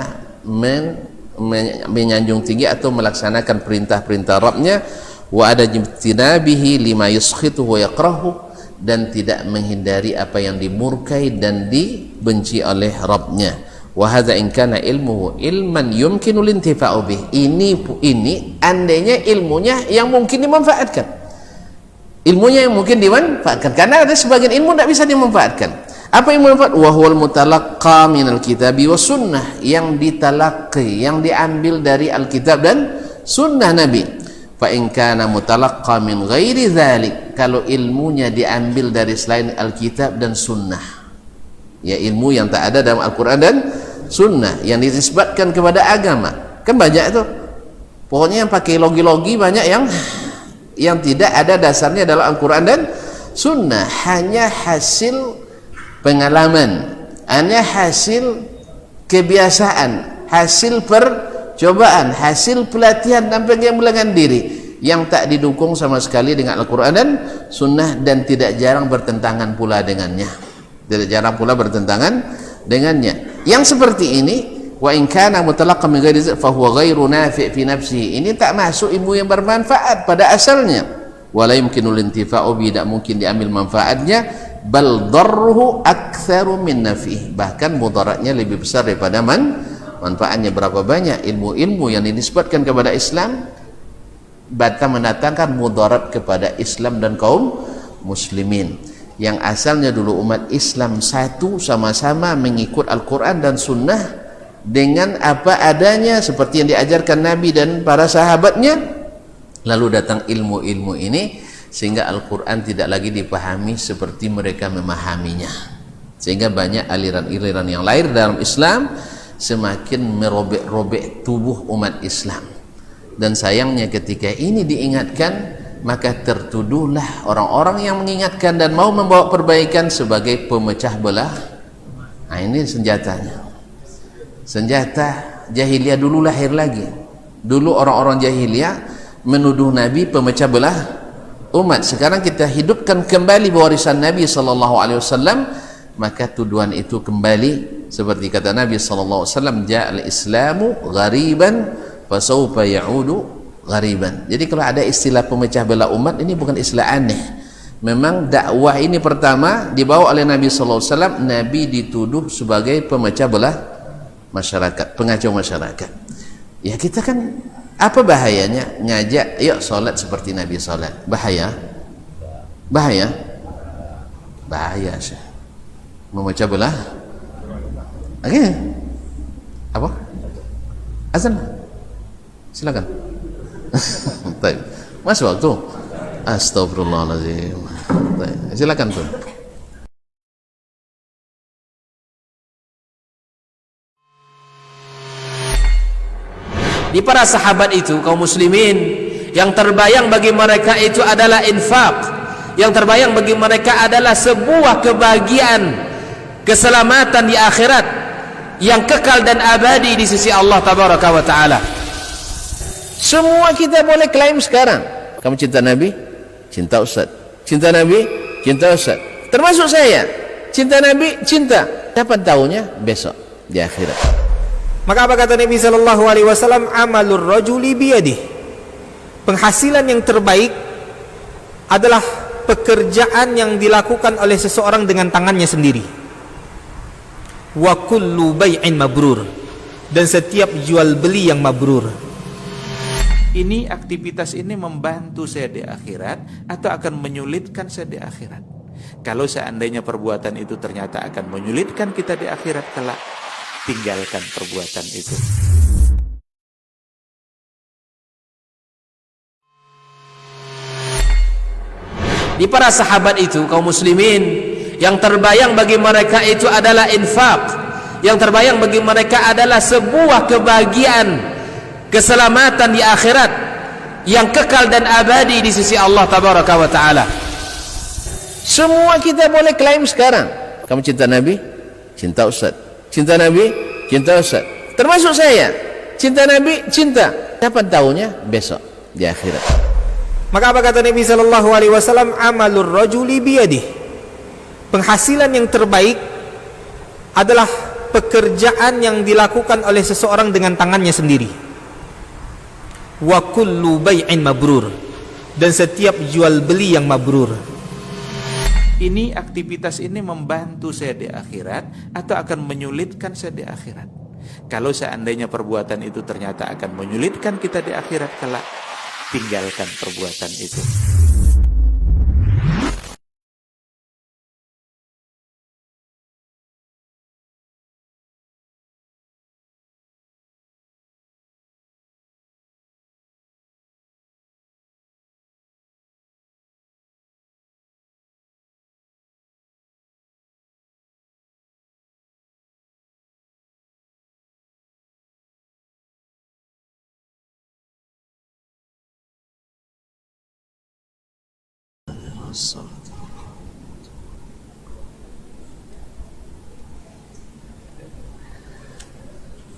menyanjung tinggi atau melaksanakan perintah-perintah Rabbnya, wa ada jimtinabihi lima yuskhitu wa yakrahu, dan tidak menghindari apa yang dimurkai dan dibenci oleh Rabbnya. Wa hadza in kana ilmuhu ilman yumkinu lintifa'u bih, ini andainya ilmunya yang mungkin dimanfaatkan, ilmunya yang mungkin dimanfaatkan, karena ada sebagian ilmu tidak bisa dimanfaatkan. Apa yang manfaat? Wa huwal mutalaqqa minal kitabi was sunnah, yang ditalaqi, yang diambil dari Alkitab dan sunnah Nabi. Fa in kana mutalaqqa min ghairi dzalik, kalau ilmunya diambil dari selain Alkitab dan sunnah, ya ilmu yang tak ada dalam Al-Quran dan sunnah, yang dinisbatkan kepada agama, kan banyak itu. Pokoknya yang pakai logi-logi banyak, yang tidak ada dasarnya dalam Al-Quran dan sunnah, hanya hasil pengalaman, hanya hasil kebiasaan, hasil percobaan, hasil pelatihan dan pengembangan diri, yang tak didukung sama sekali dengan Al-Quran dan sunnah, dan tidak jarang bertentangan pula dengannya, tidak jarang pula bertentangan dengannya. Yang seperti ini, wa in kana mutalaqqan min ghairi fa huwa ghairu nafi' fi nafsihi, ini tak masuk ilmu yang bermanfaat pada asalnya. Wala yumkinu lintifa'u bi, tidak mungkin diambil manfaatnya, bal darruhu aktsaru min nafi'ih, bahkan mudaratnya lebih besar daripada manfaatnya. Berapa banyak ilmu-ilmu yang dinisbatkan kepada Islam mendatangkan mudarat kepada Islam dan kaum muslimin, yang asalnya dulu umat Islam satu, sama-sama mengikut Al-Quran dan sunnah dengan apa adanya seperti yang diajarkan Nabi dan para sahabatnya. Lalu datang ilmu-ilmu ini sehingga Al-Quran tidak lagi dipahami seperti mereka memahaminya, sehingga banyak aliran-aliran yang lahir dalam Islam semakin merobek-robek tubuh umat Islam. Dan sayangnya ketika ini diingatkan, maka tertuduhlah orang-orang yang mengingatkan dan mau membawa perbaikan sebagai pemecah belah. Nah, ini senjatanya, senjata jahiliyah dulu lahir lagi. Dulu orang-orang jahiliyah menuduh Nabi pemecah belah umat. Sekarang kita hidupkan kembali warisan Nabi SAW, maka tuduhan itu kembali seperti kata Nabi SAW, ja'al islamu ghariban fasawfa ya'udu ghariban. Jadi kalau ada istilah pemecah belah umat, ini bukan istilah aneh. Memang dakwah ini pertama dibawa oleh Nabi SAW, Nabi dituduh sebagai pemecah belah masyarakat, pengacau masyarakat. Ya kita kan, apa bahayanya ngajak yuk sholat seperti Nabi sholat? Bahaya sih, memecah belah. Oke, apa azan, silakan. Baik, masuk waktu. Astagfirullahaladzim. Baik, silakan tuh.
Di para sahabat itu, kaum muslimin, yang terbayang bagi mereka itu adalah infak, yang terbayang bagi mereka adalah sebuah kebahagiaan, keselamatan di akhirat yang kekal dan abadi di sisi Allah tabaraka wa taala.
Semua kita boleh klaim sekarang, kamu cinta Nabi, cinta Ustaz, cinta Nabi, cinta Ustaz, termasuk saya, cinta Nabi, cinta. Dapat tahunya besok di akhirat.
Maka apa kata Nabi sallallahu alaihi wasallam? Amalur rajuli biyadih. Penghasilan yang terbaik adalah pekerjaan yang dilakukan oleh seseorang dengan tangannya sendiri. Wa kullu bai'in mabrur, dan setiap jual beli yang mabrur.
Ini aktivitas ini membantu saya di akhirat atau akan menyulitkan saya di akhirat? Kalau seandainya perbuatan itu ternyata akan menyulitkan kita di akhirat kelak, tinggalkan perbuatan itu.
Di para sahabat itu, kaum muslimin, yang terbayang bagi mereka itu adalah infak, yang terbayang bagi mereka adalah sebuah kebahagiaan, keselamatan di akhirat yang kekal dan abadi di sisi Allah tabaraka wa taala. Semua kita boleh klaim sekarang. Kamu cinta Nabi? Cinta Ustaz. Cinta Nabi? Cinta Ustaz. Termasuk saya. Cinta Nabi? Cinta. Kapan tahunya? Besok di akhirat.
Maka apa kata Nabi sallallahu alaihi wasallam? Amalur rajuli biyadihi. Penghasilan yang terbaik adalah pekerjaan yang dilakukan oleh seseorang dengan tangannya sendiri. Wa kullu bai'in mabrur, dan setiap jual beli yang mabrur.
Ini aktivitas ini membantu saya di akhirat atau akan menyulitkan saya di akhirat? Kalau seandainya perbuatan itu ternyata akan menyulitkan kita di akhirat kelak, tinggalkan perbuatan itu.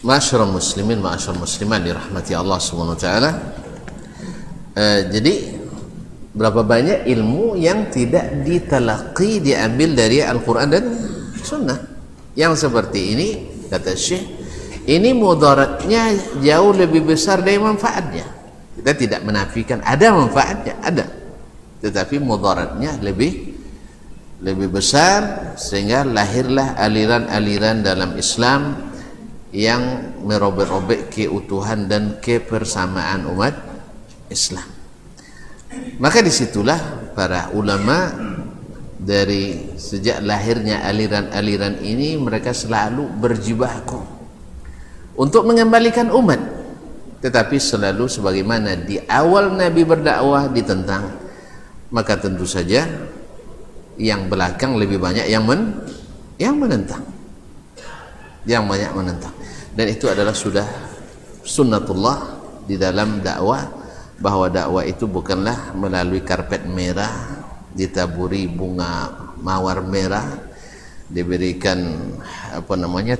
Ma'asyiral muslimin, ma'asyiral muslimat dirahmati Allah Subhanahu wa taala. Jadi berapa banyak ilmu yang tidak ditalaqi, diambil dari Al-Qur'an dan Sunnah. Yang seperti ini, kata Syekh, ini mudaratnya jauh lebih besar dari manfaatnya. Kita tidak menafikan ada manfaatnya, ada, tetapi mudaratnya lebih besar, sehingga lahirlah aliran-aliran dalam Islam yang merobek-robek keutuhan dan kebersamaan umat Islam. Maka disitulah para ulama dari sejak lahirnya aliran-aliran ini, mereka selalu berjibaku untuk mengembalikan umat, tetapi selalu sebagaimana di awal Nabi berdakwah ditentang, maka tentu saja yang belakang lebih banyak yang menentang, yang banyak menentang. Dan itu adalah sudah sunnatullah di dalam dakwah, bahwa dakwah itu bukanlah melalui karpet merah, ditaburi bunga mawar merah, diberikan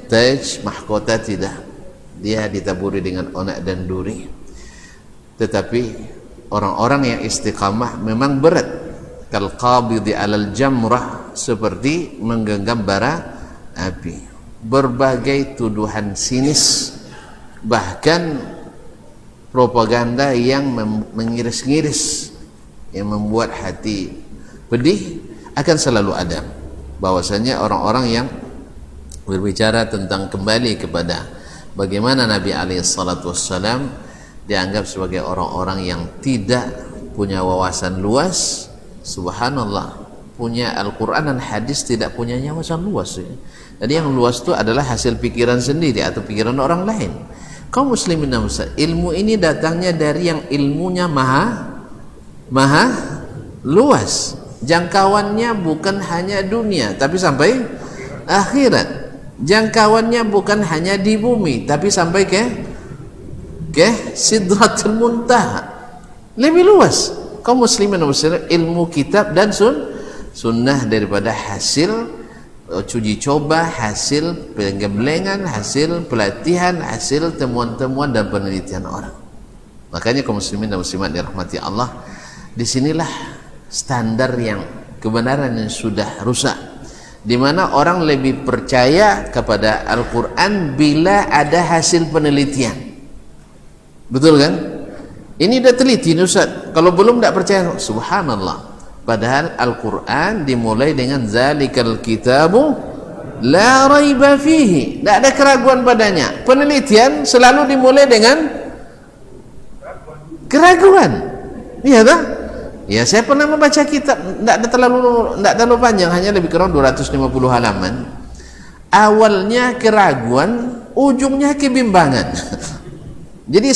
taj, mahkota, tidak. Dia ditaburi dengan onak dan duri. Tetapi orang-orang yang istiqamah memang berat, kal qabidi alal jamrah, seperti menggenggam bara api. Berbagai tuduhan sinis, bahkan propaganda yang mengiris-ngiris, yang membuat hati pedih, akan selalu ada. Bahwasanya orang-orang yang berbicara tentang kembali kepada bagaimana Nabi SAW dianggap sebagai orang-orang yang tidak punya wawasan luas. Subhanallah, punya Al-Quran dan hadis, tidak punya wawasan luas. Jadi yang luas itu adalah hasil pikiran sendiri atau pikiran orang lain. Kaum muslimin dan muslimat, ilmu ini datangnya dari yang ilmunya maha luas. Jangkauannya bukan hanya dunia, tapi sampai akhirat. Jangkauannya bukan hanya di bumi, tapi sampai ke Sidratul Muntaha. Lebih luas. Kaum muslimin dan muslimat, ilmu kitab dan sunnah daripada hasil uji coba, hasil penggemblengan, hasil pelatihan, hasil temuan-temuan dan penelitian orang. Makanya kaum muslimin dan muslimat dirahmati Allah, disinilah standar yang kebenaran yang sudah rusak, di mana orang lebih percaya kepada Al-Quran bila ada hasil penelitian. Betul kan? Ini udah teliti Ustaz, kalau belum tidak percaya. Subhanallah, padahal Al-Quran dimulai dengan zalikal kitabu la raiba fihi, tidak ada keraguan padanya. Penelitian selalu dimulai dengan keraguan. Iya tak? Ya, saya pernah membaca kitab, tidak terlalu panjang, hanya lebih kurang 250 halaman. Awalnya keraguan, ujungnya kebimbangan. Jadi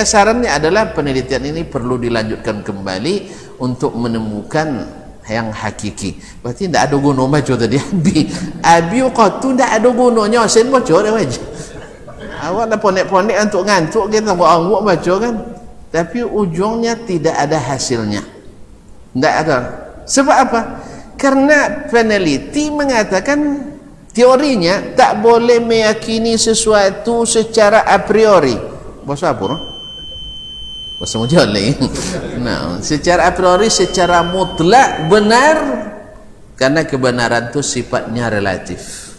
sarannya adalah penelitian ini perlu dilanjutkan kembali untuk menemukan yang hakiki. Berarti tidak ada guna baca tadi abi qatu tidak ada gunanya sen baca dah aja. Awak dah ponek-ponek untuk ngantuk kita buat baca kan, tapi ujungnya tidak ada hasilnya, tidak ada. Sebab apa? Karena peneliti mengatakan teorinya tak boleh meyakini sesuatu secara a priori. Bahasa apa? Bahasa Mujahid lagi. Nah, secara a priori, secara mutlak benar, karena kebenaran itu sifatnya relatif.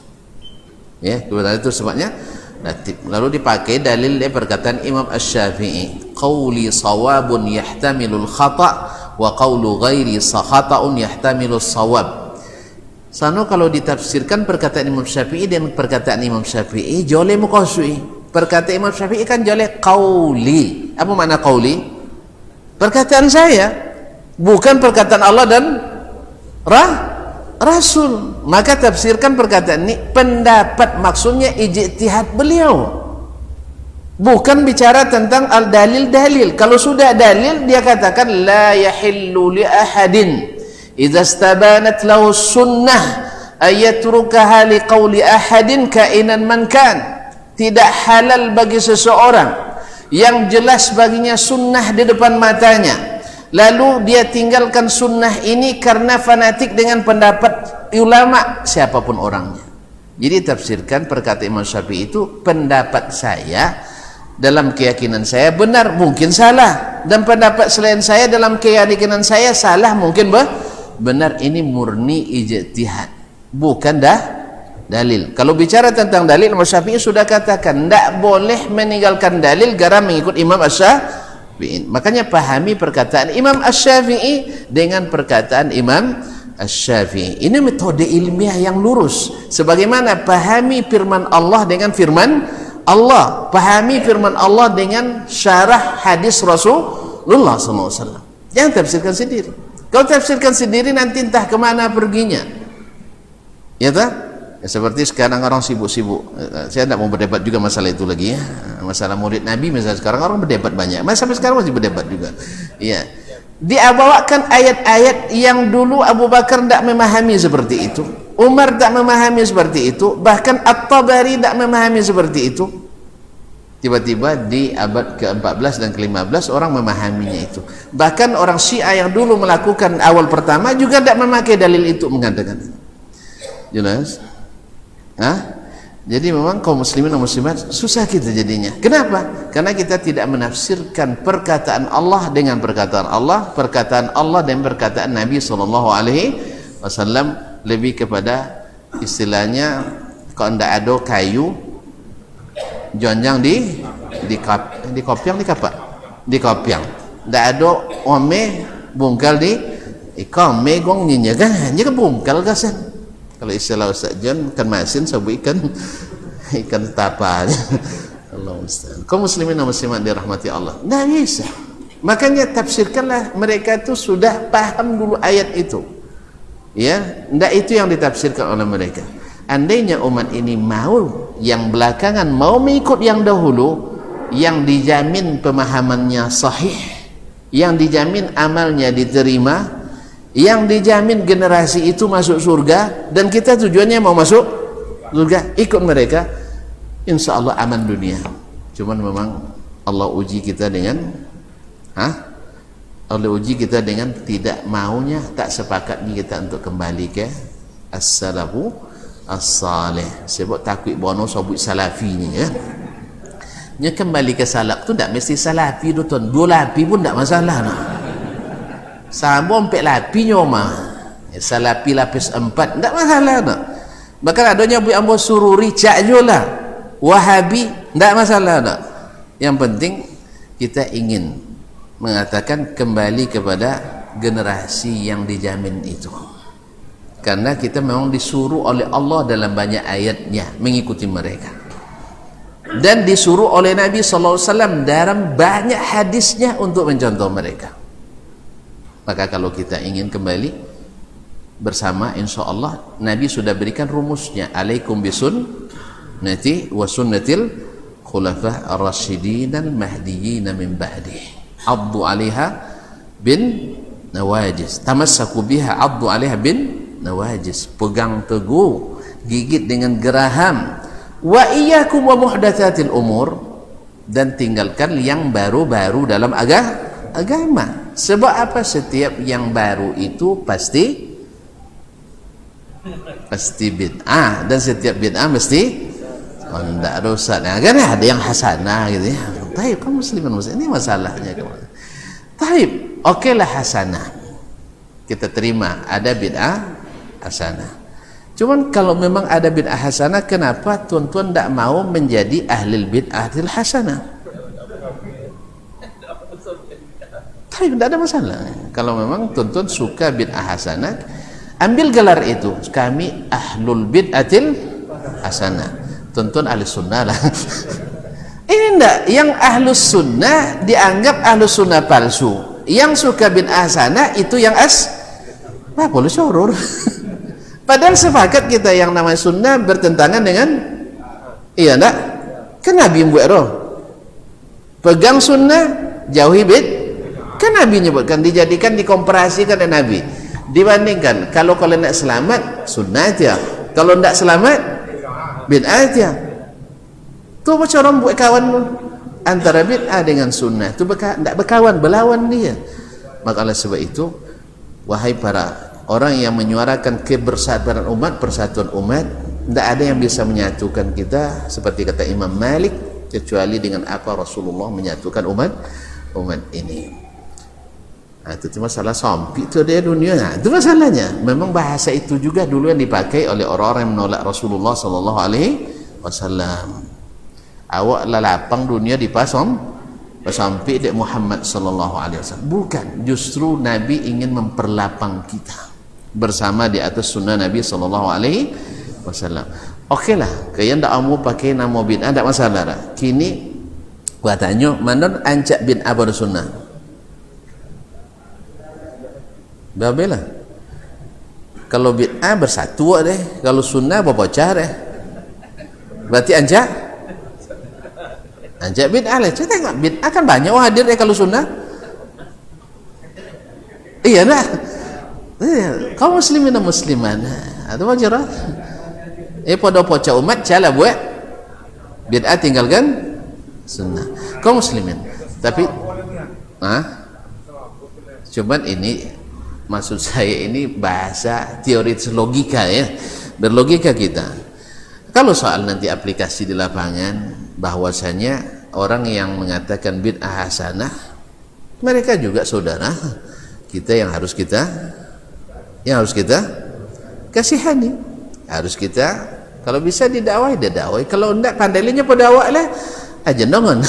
Ya, kebenaran itu sifatnya relatif. Lalu dipakai dalil dari perkataan Imam Asy-Syafi'i, qauli shawabun yahtamilul khata' wa qaulu ghairi khata'un yahtamilus shawab. Sano kalau ditafsirkan perkataan Imam Syafi'i dan perkataan Imam Syafi'i jole muqasui. Perkataan Imam Syafi'i kan jole qauli. Apa makna qauli? Perkataan saya, bukan perkataan Allah dan Rasul. Maka tafsirkan perkataan ini pendapat, maksudnya ijtihad beliau, bukan bicara tentang al-dalil-dalil. Kalau sudah dalil, dia katakan la yahillu li ahadin idza istabanat lahu sunnah ayatrukaha li qawli ahadin kainan man kan. Tidak halal bagi seseorang yang jelas baginya sunnah di depan matanya, lalu dia tinggalkan sunnah ini karena fanatik dengan pendapat ulama siapapun orangnya. Jadi tafsirkan perkataan Imam Syafi'i itu, pendapat saya dalam keyakinan saya benar, mungkin salah, dan pendapat selain saya dalam keyakinan saya salah, mungkin benar. Ini murni ijtihad, bukan dalil. Kalau bicara tentang dalil, Imam Syafi'i sudah katakan tidak boleh meninggalkan dalil gara mengikut Imam Asy-Syafi'i. Makanya pahami perkataan Imam Asy-Syafi'i dengan perkataan Imam Asy-Syafi'i. Ini metode ilmiah yang lurus. Sebagaimana pahami firman Allah dengan firman Allah, pahami firman Allah dengan syarah hadis Rasulullah SAW. Jangan tafsirkan sendiri. Kalau tafsirkan sendiri nanti entah kemana perginya. Ya tak? Ya, seperti sekarang orang sibuk-sibuk. Saya tidak mau berdebat juga masalah itu lagi ya. Masalah murid Nabi misalnya, sekarang orang berdebat banyak. Sampai sekarang masih berdebat juga. Ya. Dia bawakan ayat-ayat yang dulu Abu Bakar tidak memahami seperti itu, Umar tidak memahami seperti itu, bahkan At-Tabari tidak memahami seperti itu. Tiba-tiba di abad ke-14 dan ke-15 orang memahaminya itu. Bahkan orang Syiah yang dulu melakukan awal pertama juga tidak memakai dalil itu, mengatakan. Jelas? Jadi memang kaum muslimin dan muslimat susah kita jadinya. Kenapa? Karena kita tidak menafsirkan perkataan Allah dengan perkataan Allah, perkataan Allah dan perkataan Nabi SAW, lebih kepada istilahnya kalau tidak ada kayu jonjang di kopiang tidak ada ome bungkal di ikan megong nyenyagan kan bungkal kasan. Kalau istilah Ustaz John kan masin sabu ikan tapa. Allah musta'an. Kaum muslimin dan muslimat dirahmati Allah, tidak bisa. Makanya tafsirkanlah, mereka itu sudah paham dulu ayat itu. Ya, tidak itu yang ditafsirkan oleh mereka. Andainya umat ini mau yang belakangan mau mengikut yang dahulu, yang dijamin pemahamannya sahih, yang dijamin amalnya diterima, yang dijamin generasi itu masuk surga, dan kita tujuannya mau masuk surga, ikut mereka, insya Allah aman dunia. Cuman memang Allah uji kita dengan tidak maunya, tak sepakatnya kita untuk kembali ke as-salafu as-salih. Sebab takut bono sobut salafi ni ya. Nya kembali ke salaf tu tak mesti salafi tu tuan, dua lapi pun tak masalah nak. Sama empek lapi nyoma, salapi lapis 4 tak masalah nak. Bahkan adanya Abu Ambo Sururi cak jola Wahabi tak masalah nak. Yang penting kita ingin mengatakan kembali kepada generasi yang dijamin itu, karena kita memang disuruh oleh Allah dalam banyak ayatnya mengikuti mereka, dan disuruh oleh Nabi SAW dalam banyak hadisnya untuk mencontoh mereka. Maka kalau kita ingin kembali bersama, insya Allah Nabi sudah berikan rumusnya, alaikum bisunnati wa sunnatil khulafah ar-rasyidin al-mahdiyyin min ba'di, abdu alaiha bin nawajis, tamassaku biha, addu 'alaiha bin nawajis, pegang teguh, gigit dengan geraham. Wa iyyakum wa muhdatsatil umur, dan tinggalkan yang baru-baru dalam agama. Sebab apa? Setiap yang baru itu pasti bid'ah, dan setiap bid'ah mesti tidak dosa. Nah, kan ada yang hasanah gitu ya. Taib, kaum muslimin muslim, ini masalahnya. Taib, okeylah hasanah, kita terima ada bid'ah hasanah. Cuman kalau memang ada bid'ah hasanah, kenapa tuan-tuan tidak mau menjadi ahli bid'ahil hasanah? Taib, tidak ada masalah. Kalau memang tuan-tuan suka bid'ah hasanah, ambil gelar itu, kami ahlul bid'atil hasanah. Tuan-tuan ahli sunnah lah. Ini enggak, yang ahlus sunnah dianggap ahlus sunnah palsu. Yang suka bid'ah hasanah itu yang boleh syurur. Padahal sepakat kita yang namanya sunnah bertentangan dengan, iya enggak? Kan Nabi membuat roh, pegang sunnah, jauhi kan Nabi nyebutkan, dijadikan, dikomparasikan dengan Nabi. Dibandingkan kalau kalian nak selamat sunnah aja, kalau tidak selamat bid'ah aja. Tu macam orang buat kawan antara bid'ah dengan sunnah tu tidak berkawan, berlawan dia. Maka oleh sebab itu, wahai para orang yang menyuarakan kebersatuan umat, persatuan umat, tidak ada yang bisa menyatukan kita seperti kata Imam Malik kecuali dengan apa Rasulullah menyatukan umat ini. Nah, itu masalah sampi itu dia dunia. Nah, itu masalahnya. Memang bahasa itu juga dulu yang dipakai oleh orang-orang yang menolak Rasulullah sallallahu alaihi wasallam. Awak lapang dunia dipasang sampai dek Muhammad sallallahu alaihi wasallam. Bukan, justru Nabi ingin memperlapang kita bersama di atas sunnah Nabi sallallahu alaihi wasallam. Okeylah, kalian tak mau pakai nama bid'ah tak masalah dah. Kini gua tanya, mana ancak bid'ah pada sunnah? Babelah. Kalau bid'ah bersatu deh, kalau sunnah berpecah deh. Berarti anjak bid'ah lah. Saya tengok bid'ah kan banyak orang hadir kalau sunnah. Iya dah. Kaum muslimin dan musliman. Ada wajar. Pada pecah umat cala buat bid'ah, tinggalkan sunnah. Kaum muslimin. Tapi cuman ini maksud saya ini bahasa teoritis logika ya, berlogika kita. Kalau soal nanti aplikasi di lapangan, bahwasanya orang yang mengatakan bid'ah hasanah, mereka juga saudara kita yang harus kita kasihani, harus kita kalau bisa didakwai, kalau enggak pandainya berdakwah lah aja dongan.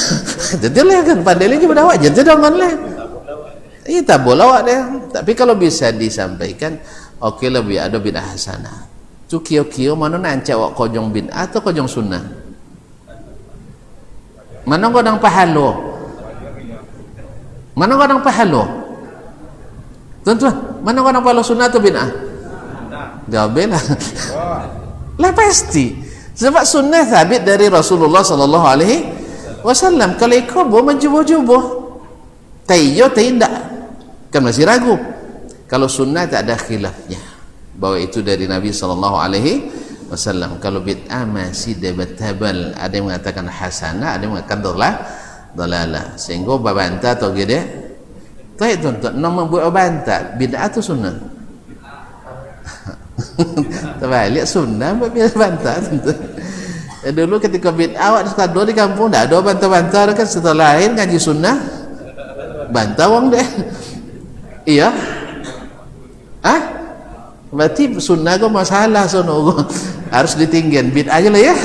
Jadilah kan pandainya berdakwah aja dongan lah. Iya tak boleh awak dia. Tapi kalau bisa disampaikan, okey lah biar ada bid'ah hasanah. Tu kio mana nancak awak kojong bid'ah atau kojong sunnah? Mana kau dang pahalo? Mana kau dang pahalo? Tuan-tuan, mana kau dang pahalo sunnah atau bid'ah? Jawablah. Lah pasti. Sebab sunnah sabit dari Rasulullah sallallahu alaihi wasallam. Kalau ikut menjubuh-jubuh, tayyo tidak. Kan masih ragu. Kalau sunnah tak ada khilafnya bahwa itu dari Nabi sallallahu alaihi wasallam. Kalau bid'ah masih debatable, ada yang mengatakan hasanah, ada yang mengatakan dalalah. Sehingga babanta atau gede. Tapi tuan-tuan, nama buat bantah bid'ah atau sunnah? Terbalik sunnah buat bantah tuan-tuan. Dulu ketika bid'ah awak sekadar di kampung tak ada bantah-bantah kan, setelah lain ngaji sunnah bantah wong deh. Iya. Berarti sunnah kau masalah sono harus ditinggian bid'ah aja lah ya.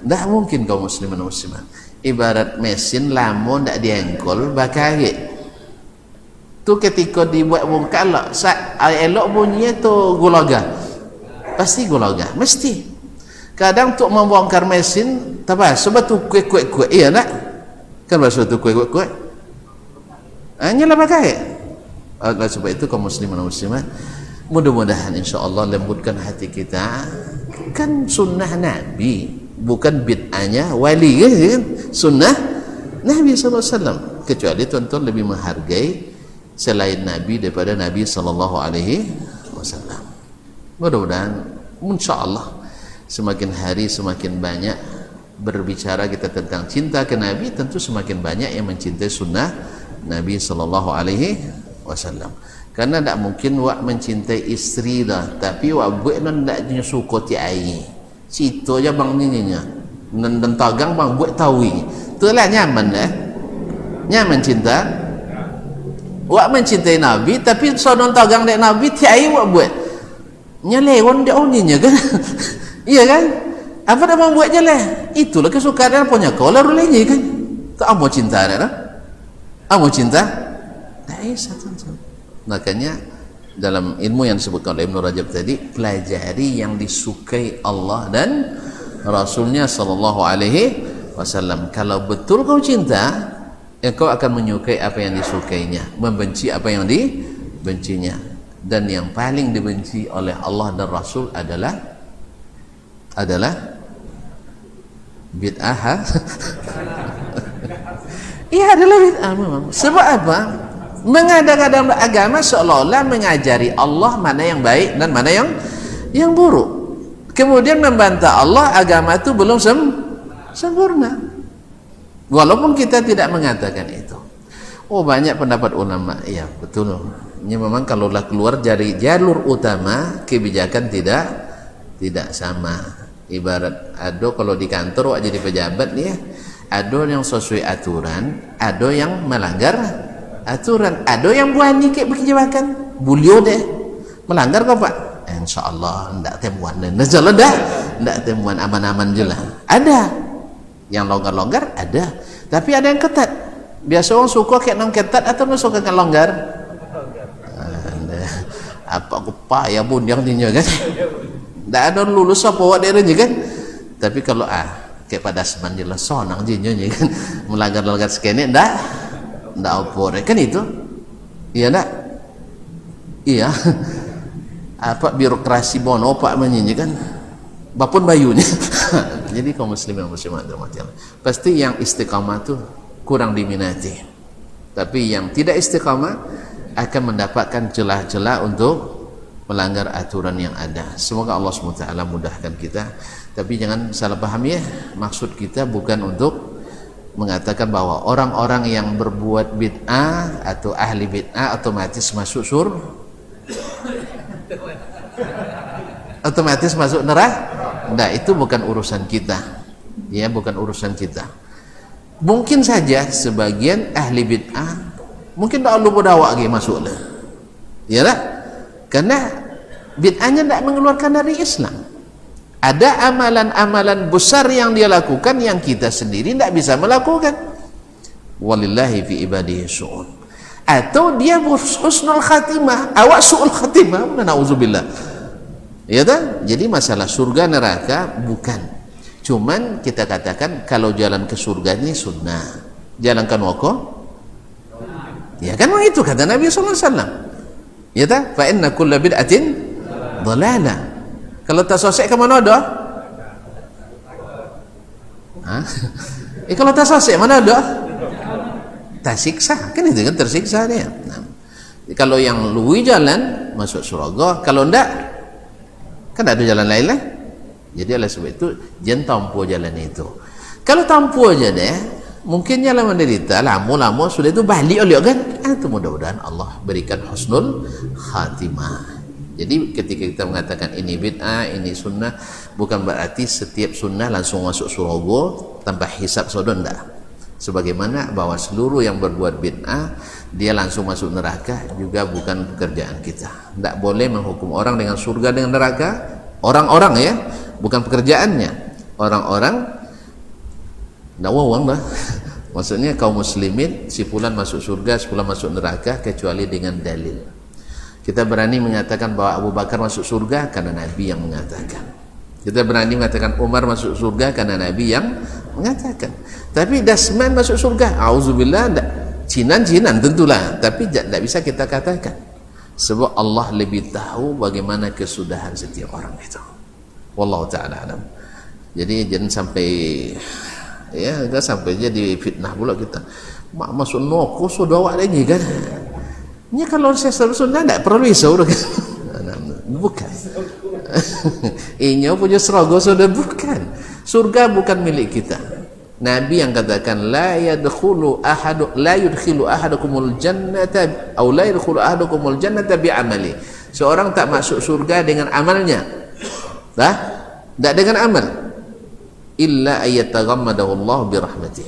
Dah mungkin kaum muslimin muslimat. Ibarat mesin lamun tak diengkol bakage. Tu ketika dibuat bongkar lah, elok bunyinya tu gulaga. Pasti gulaga, mesti. Kadang untuk membongkar mesin, apa? Sebab tu kuek-kuek, iya nak? Kan bahasa tu kuek-kuek. Hanya lah pakai. Oleh sebab itu kaum muslimin dan muslimat, mudah-mudahan insyaAllah lembutkan hati kita. Kan sunnah Nabi, bukan bid'ahnya wali kan? Sunnah Nabi SAW. Kecuali tuan-tuan lebih menghargai selain Nabi daripada Nabi sallallahu alaihi wasallam. Mudah-mudahan insyaallah semakin hari semakin banyak berbicara kita tentang cinta ke Nabi, tentu semakin banyak yang mencintai sunnah Nabi sallallahu alaihi wasallam. Karena tak mungkin wak mencintai isteri dah, tapi wak buat non tak suka ti ai. Situ aja bang nyinya. Dan tagang bang buat tawi. Itulah nyaman nyaman cinta. Wak mencintai Nabi tapi sonon tagang dek Nabi ti ai wak buat. Nyelewon dia oninya kan. Iya kan? Apa dah bang buat jelek? Itulah kesukaan punya kau lalu lagi kan. Tak mau cinta dah. Mau cinta? Tak satu. Makanya dalam ilmu yang disebutkan oleh Ibnu Rajab tadi, pelajari yang disukai Allah dan Rasulnya sallallahu alaihi wasallam. Kalau betul kau cinta, kau akan menyukai apa yang disukainya, membenci apa yang dibencinya. Dan yang paling dibenci oleh Allah dan Rasul adalah bid'ah. Iya, adalah bid'ah memang. Sebab apa? Mengada-ngada agama seolah-olah mengajari Allah mana yang baik dan mana yang buruk. Kemudian membantah Allah, agama itu belum sempurna. Walaupun kita tidak mengatakan itu. Oh, banyak pendapat ulama. Iya, betul. Ini memang kalaulah keluar dari jalur utama, kebijakan tidak sama. Ibarat ada kalau di kantor wak jadi pejabat nih ya, ada yang sesuai aturan, ada yang melanggar aturan, ada yang buani kayak kebijakan bulio deh melanggar kok pak, insyaallah ndak temuan dan insyaallah ndak temuan, aman-aman je lah. Ada yang longgar-longgar ada, tapi ada yang ketat. Biasa orang suka kayak nang ketat atau nggak suka kan longgar. Apa aku payah pun yang dinya kan. Tak ada lulus apa awak dia kan. Tapi kalau kayak pada seman je lah sonang je kan melanggar-langgar sekene ndak apa kan itu. Iya ndak? Iya. Apa birokrasi bono pak menyanyi kan. Bapun bayunya. Jadi kaum muslimin muslimat pasti yang istiqamah tuh kurang diminati. Tapi yang tidak istiqamah akan mendapatkan celah-celah untuk melanggar aturan yang ada. Semoga Allah SWT mudahkan kita. Tapi jangan salah paham ya, maksud kita bukan untuk mengatakan bahwa orang-orang yang berbuat bid'ah atau ahli bid'ah otomatis masuk otomatis masuk neraka. Nah, itu bukan urusan kita. Ya, bukan urusan kita. Mungkin saja sebagian ahli bid'ah mungkin tak lupa dawak lagi masuk lah. Ya tak? Karena bid'ahnya tidak mengeluarkan dari Islam. Ada amalan-amalan besar yang dia lakukan yang kita sendiri tidak bisa melakukan. Walillahi fi ibadihi syu'un. Atau dia husnul khatimah, awak su'ul khatimah, na'udzubillah. Ya tak? Jadi masalah surga neraka bukan. Cuman kita katakan kalau jalan ke surga ini sunnah, jalan ke neraka ya kan itu kata Nabi SAW. Ya tak? Fa inna kulla bid'atin dhalalah. Kalau tak sosek ke mana dah? Kalau tak sosek mana dah? Tak siksa. Kan itu kan tersiksa dia. Nah, kalau yang lui jalan masuk surga, kalau enggak kan ada jalan lain lah. Jadi oleh sebab itu jangan tampu jalan itu. Kalau tampu aja deh, mungkinnya lah menderita lama-lama sudah itu balik oleh kan. Itu mudah-mudahan Allah berikan husnul khatimah. Jadi ketika kita mengatakan ini bid'ah, ini sunnah, bukan berarti setiap sunnah langsung masuk surga tanpa hisab sodon, enggak. Sebagaimana bahwa seluruh yang berbuat bid'ah dia langsung masuk neraka juga bukan pekerjaan kita. Enggak boleh menghukum orang dengan surga dengan neraka. Orang-orang ya, bukan pekerjaannya. Orang-orang enggak wawang dah. Maksudnya kaum muslimin si fulan masuk surga, si fulan masuk neraka kecuali dengan dalil. Kita berani mengatakan bahwa Abu Bakar masuk surga karena Nabi yang mengatakan. Kita berani mengatakan Umar masuk surga karena Nabi yang mengatakan. Tapi Dasman masuk surga, auzubillah, cinan-cinan tentulah, tapi tidak bisa kita katakan. Sebab Allah lebih tahu bagaimana kesudahan setiap orang itu. Wallahu ta'ala alam. Jadi jangan sampai ya, enggak sampai jadi fitnah pula kita. Mak masuk neraka sudah awak lagi kan. Ya kalau saya surga tidak perlu surga. Bukan. Inyo punya surga sudah bukan. Surga bukan milik kita. Nabi yang katakan la yadkhulu ahadukumul jannata atau la yadkhulu ahadukumul jannata bi amali. Seorang tak masuk surga dengan amalnya. Tak dengan amal. Illa ayyataghammadahu Allah bi rahmatih.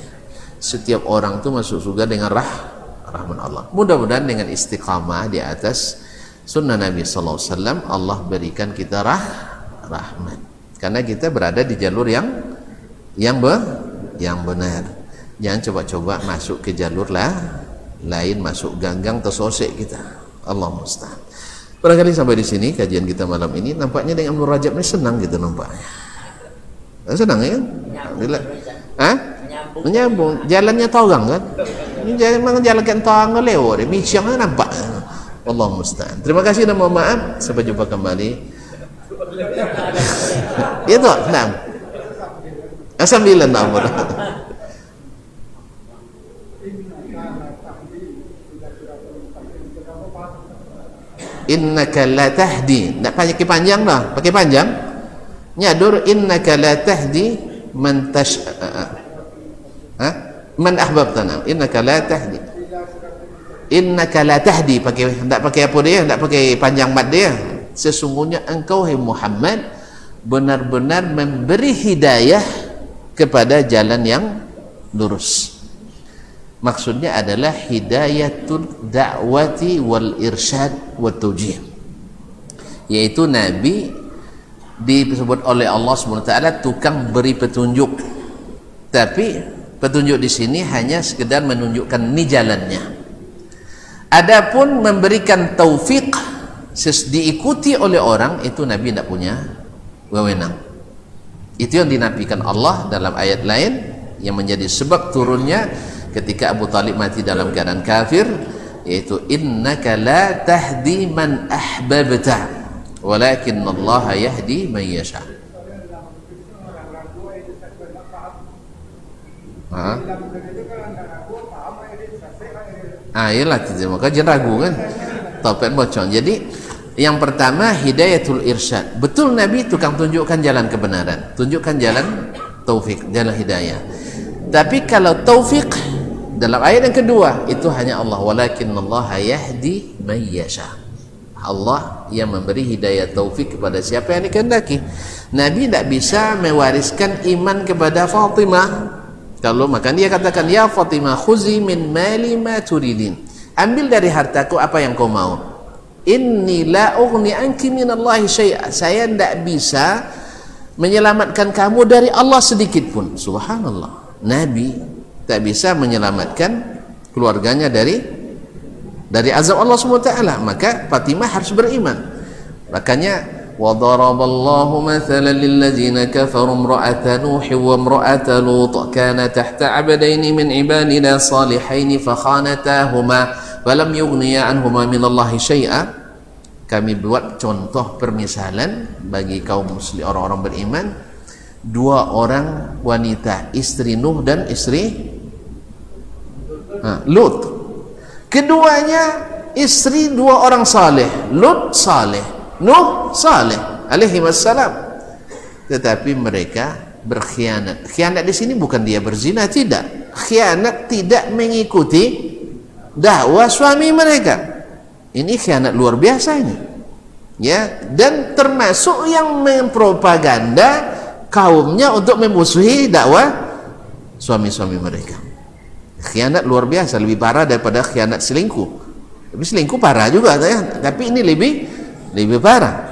Setiap orang itu masuk surga dengan rahmat Allah. Mudah-mudahan dengan istiqamah di atas sunnah Nabi sallallahu alaihi wasallam Allah berikan kita rahmat. Karena kita berada di jalur yang benar. Jangan coba-coba masuk ke jalur lain, masuk ganggang tersosek kita. Allah musta'an. Barangkali sampai di sini kajian kita malam ini. Nampaknya dengan Ibnu Rajab ini senang gitu nampaknya. Senang ya? Alhamdulillah. Menyambung. Jalannya togang kan? Ini memang jalan kan togang lewat. Misyangnya nampak. Allah musta'an. Terima kasih dan mohon maaf. Sampai jumpa kembali. Itu, nah. Asambilan nomor. Innaka la tahdi. Nak pakai panjang dah. Pakai panjang. Nyadur innaka la tahdi man man ahbabtana. Innaka la tahdi. Innaka la tahdi, pakai enggak pakai apa dia, enggak pakai panjang mad dia. Sesungguhnya engkau hai Muhammad benar-benar memberi hidayah kepada jalan yang lurus. Maksudnya adalah hidayatul da'wati wal irsyad wat tawjih. Yaitu Nabi disebut oleh Allah SWT tukang beri petunjuk. Tapi petunjuk di sini hanya sekedar menunjukkan ni jalannya. Adapun memberikan taufik diikuti oleh orang, itu Nabi tidak punya wewenang. Itu yang dinafikan Allah dalam ayat lain yang menjadi sebab turunnya ketika Abu Talib mati dalam keadaan kafir, yaitu innaka la tahdi man ahbabta walakin Allah yahdi man yasha. Iyalah, maka jangan ragu kan. Topet bocor. Jadi yang pertama hidayatul irsyad. Betul Nabi tukang tunjukkan jalan kebenaran, tunjukkan jalan taufik, jalan hidayah. Tapi kalau taufik dalam ayat yang kedua itu hanya Allah, walakin Allah yahdi man yasha. Allah yang memberi hidayah taufik kepada siapa yang dikehendaki. Nabi tidak bisa mewariskan iman kepada Fatimah. Kalau makan dia katakan, ya Fatimah khuzi min mali ma turidin, ambil dari hartaku apa yang kau mau. Inni la ughni anki minallahi syai'a, saya tidak bisa menyelamatkan kamu dari Allah sedikit pun. Subhanallah, Nabi tak bisa menyelamatkan keluarganya dari azab Allah SWT. Maka Fatimah harus beriman. Makanya وضرب الله مثلا للذين كفروا امرأة نوح وامرأة لوط كانتا تحت عبدين من عبادنا صالحين فخانتاهما فلم يغنيا عنهما من الله شيئا. Kami buat contoh permisalan bagi kaum muslim, orang-orang beriman, dua orang wanita, istri Nuh dan istri Lut. Keduanya istri dua orang saleh, Lut saleh, Nuh saleh alaihi wassalam. Tetapi mereka berkhianat. Khianat di sini bukan dia berzina, tidak. Khianat tidak mengikuti dakwah suami mereka. Ini khianat luar biasa ini. Ya, dan termasuk yang mempropaganda kaumnya untuk memusuhi dakwah suami-suami mereka. Khianat luar biasa, lebih parah daripada khianat selingkuh. Tapi selingkuh parah juga ya, tapi ini lebih parah.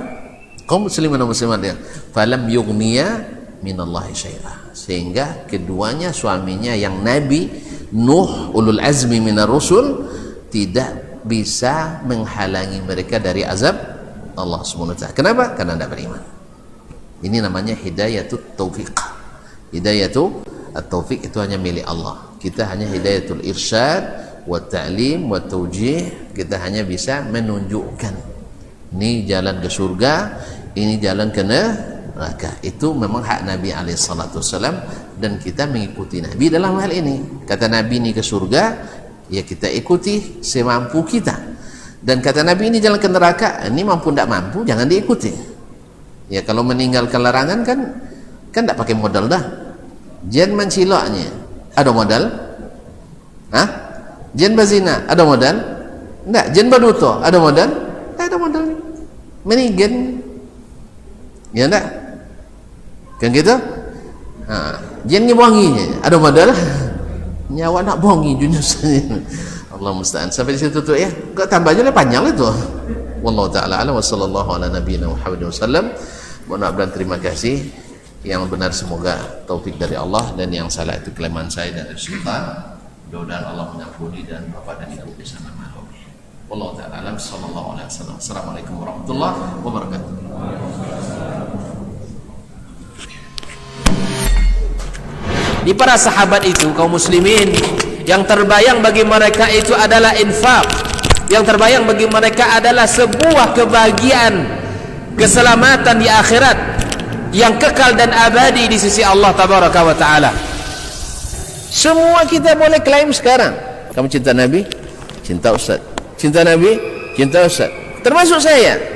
Kaum muslimin dan muslimat ya, falam yughniya minallahi syai'a, sehingga keduanya suaminya yang Nabi Nuh ulul azmi minar rusul tidak bisa menghalangi mereka dari azab Allah SWT. Kenapa? Karena tidak beriman. Ini namanya hidayatut taufiq. Hidayatut taufiq itu hanya milik Allah. Kita hanya hidayatul irsyad wa ta'lim wa tawjih. Kita hanya bisa menunjukkan ini jalan ke surga, ini jalan ke neraka. Itu memang hak Nabi SAW, dan kita mengikuti Nabi dalam hal ini. Kata Nabi ini ke surga, ya kita ikuti semampu kita. Dan kata Nabi, ini jalan ke neraka, ini mampu tidak mampu jangan diikuti. Ya kalau meninggalkan larangan kan tidak pakai modal dah. Jen menciloknya ada modal? Hah? Jen berzina ada modal? Tidak. Jen berduto ada modal? Tak ada modal. Menigen, ya tidak? Kan gitu? Jen ngebonginya ada modal? Nyawa nak bongi junus. Allah musta'an. Sampai di situ tutup ya. Kok tambah aja lah panjang itu. Wallahu taala a'lam wa sallallahu ala nabiyina Muhammad wasallam. Mohon maaf dan terima kasih. Yang benar semoga taufik dari Allah, dan yang salah itu kelemahan saya dan dari syaitan. Mudah-mudahan Allah mengampuni dan Bapak dan Ibu bisa memahami. Wallahu taala a'lam. Sallallahu alaihi wasallam. Assalamualaikum warahmatullahi wabarakatuh.
Di para sahabat itu kaum muslimin, yang terbayang bagi mereka itu adalah infak, yang terbayang bagi mereka adalah sebuah kebahagiaan, keselamatan di akhirat yang kekal dan abadi di sisi Allah tabaraka wa taala.
Semua kita boleh klaim sekarang. Kamu cinta Nabi? Cinta Ustaz. Cinta Nabi? Cinta Ustaz. Termasuk saya.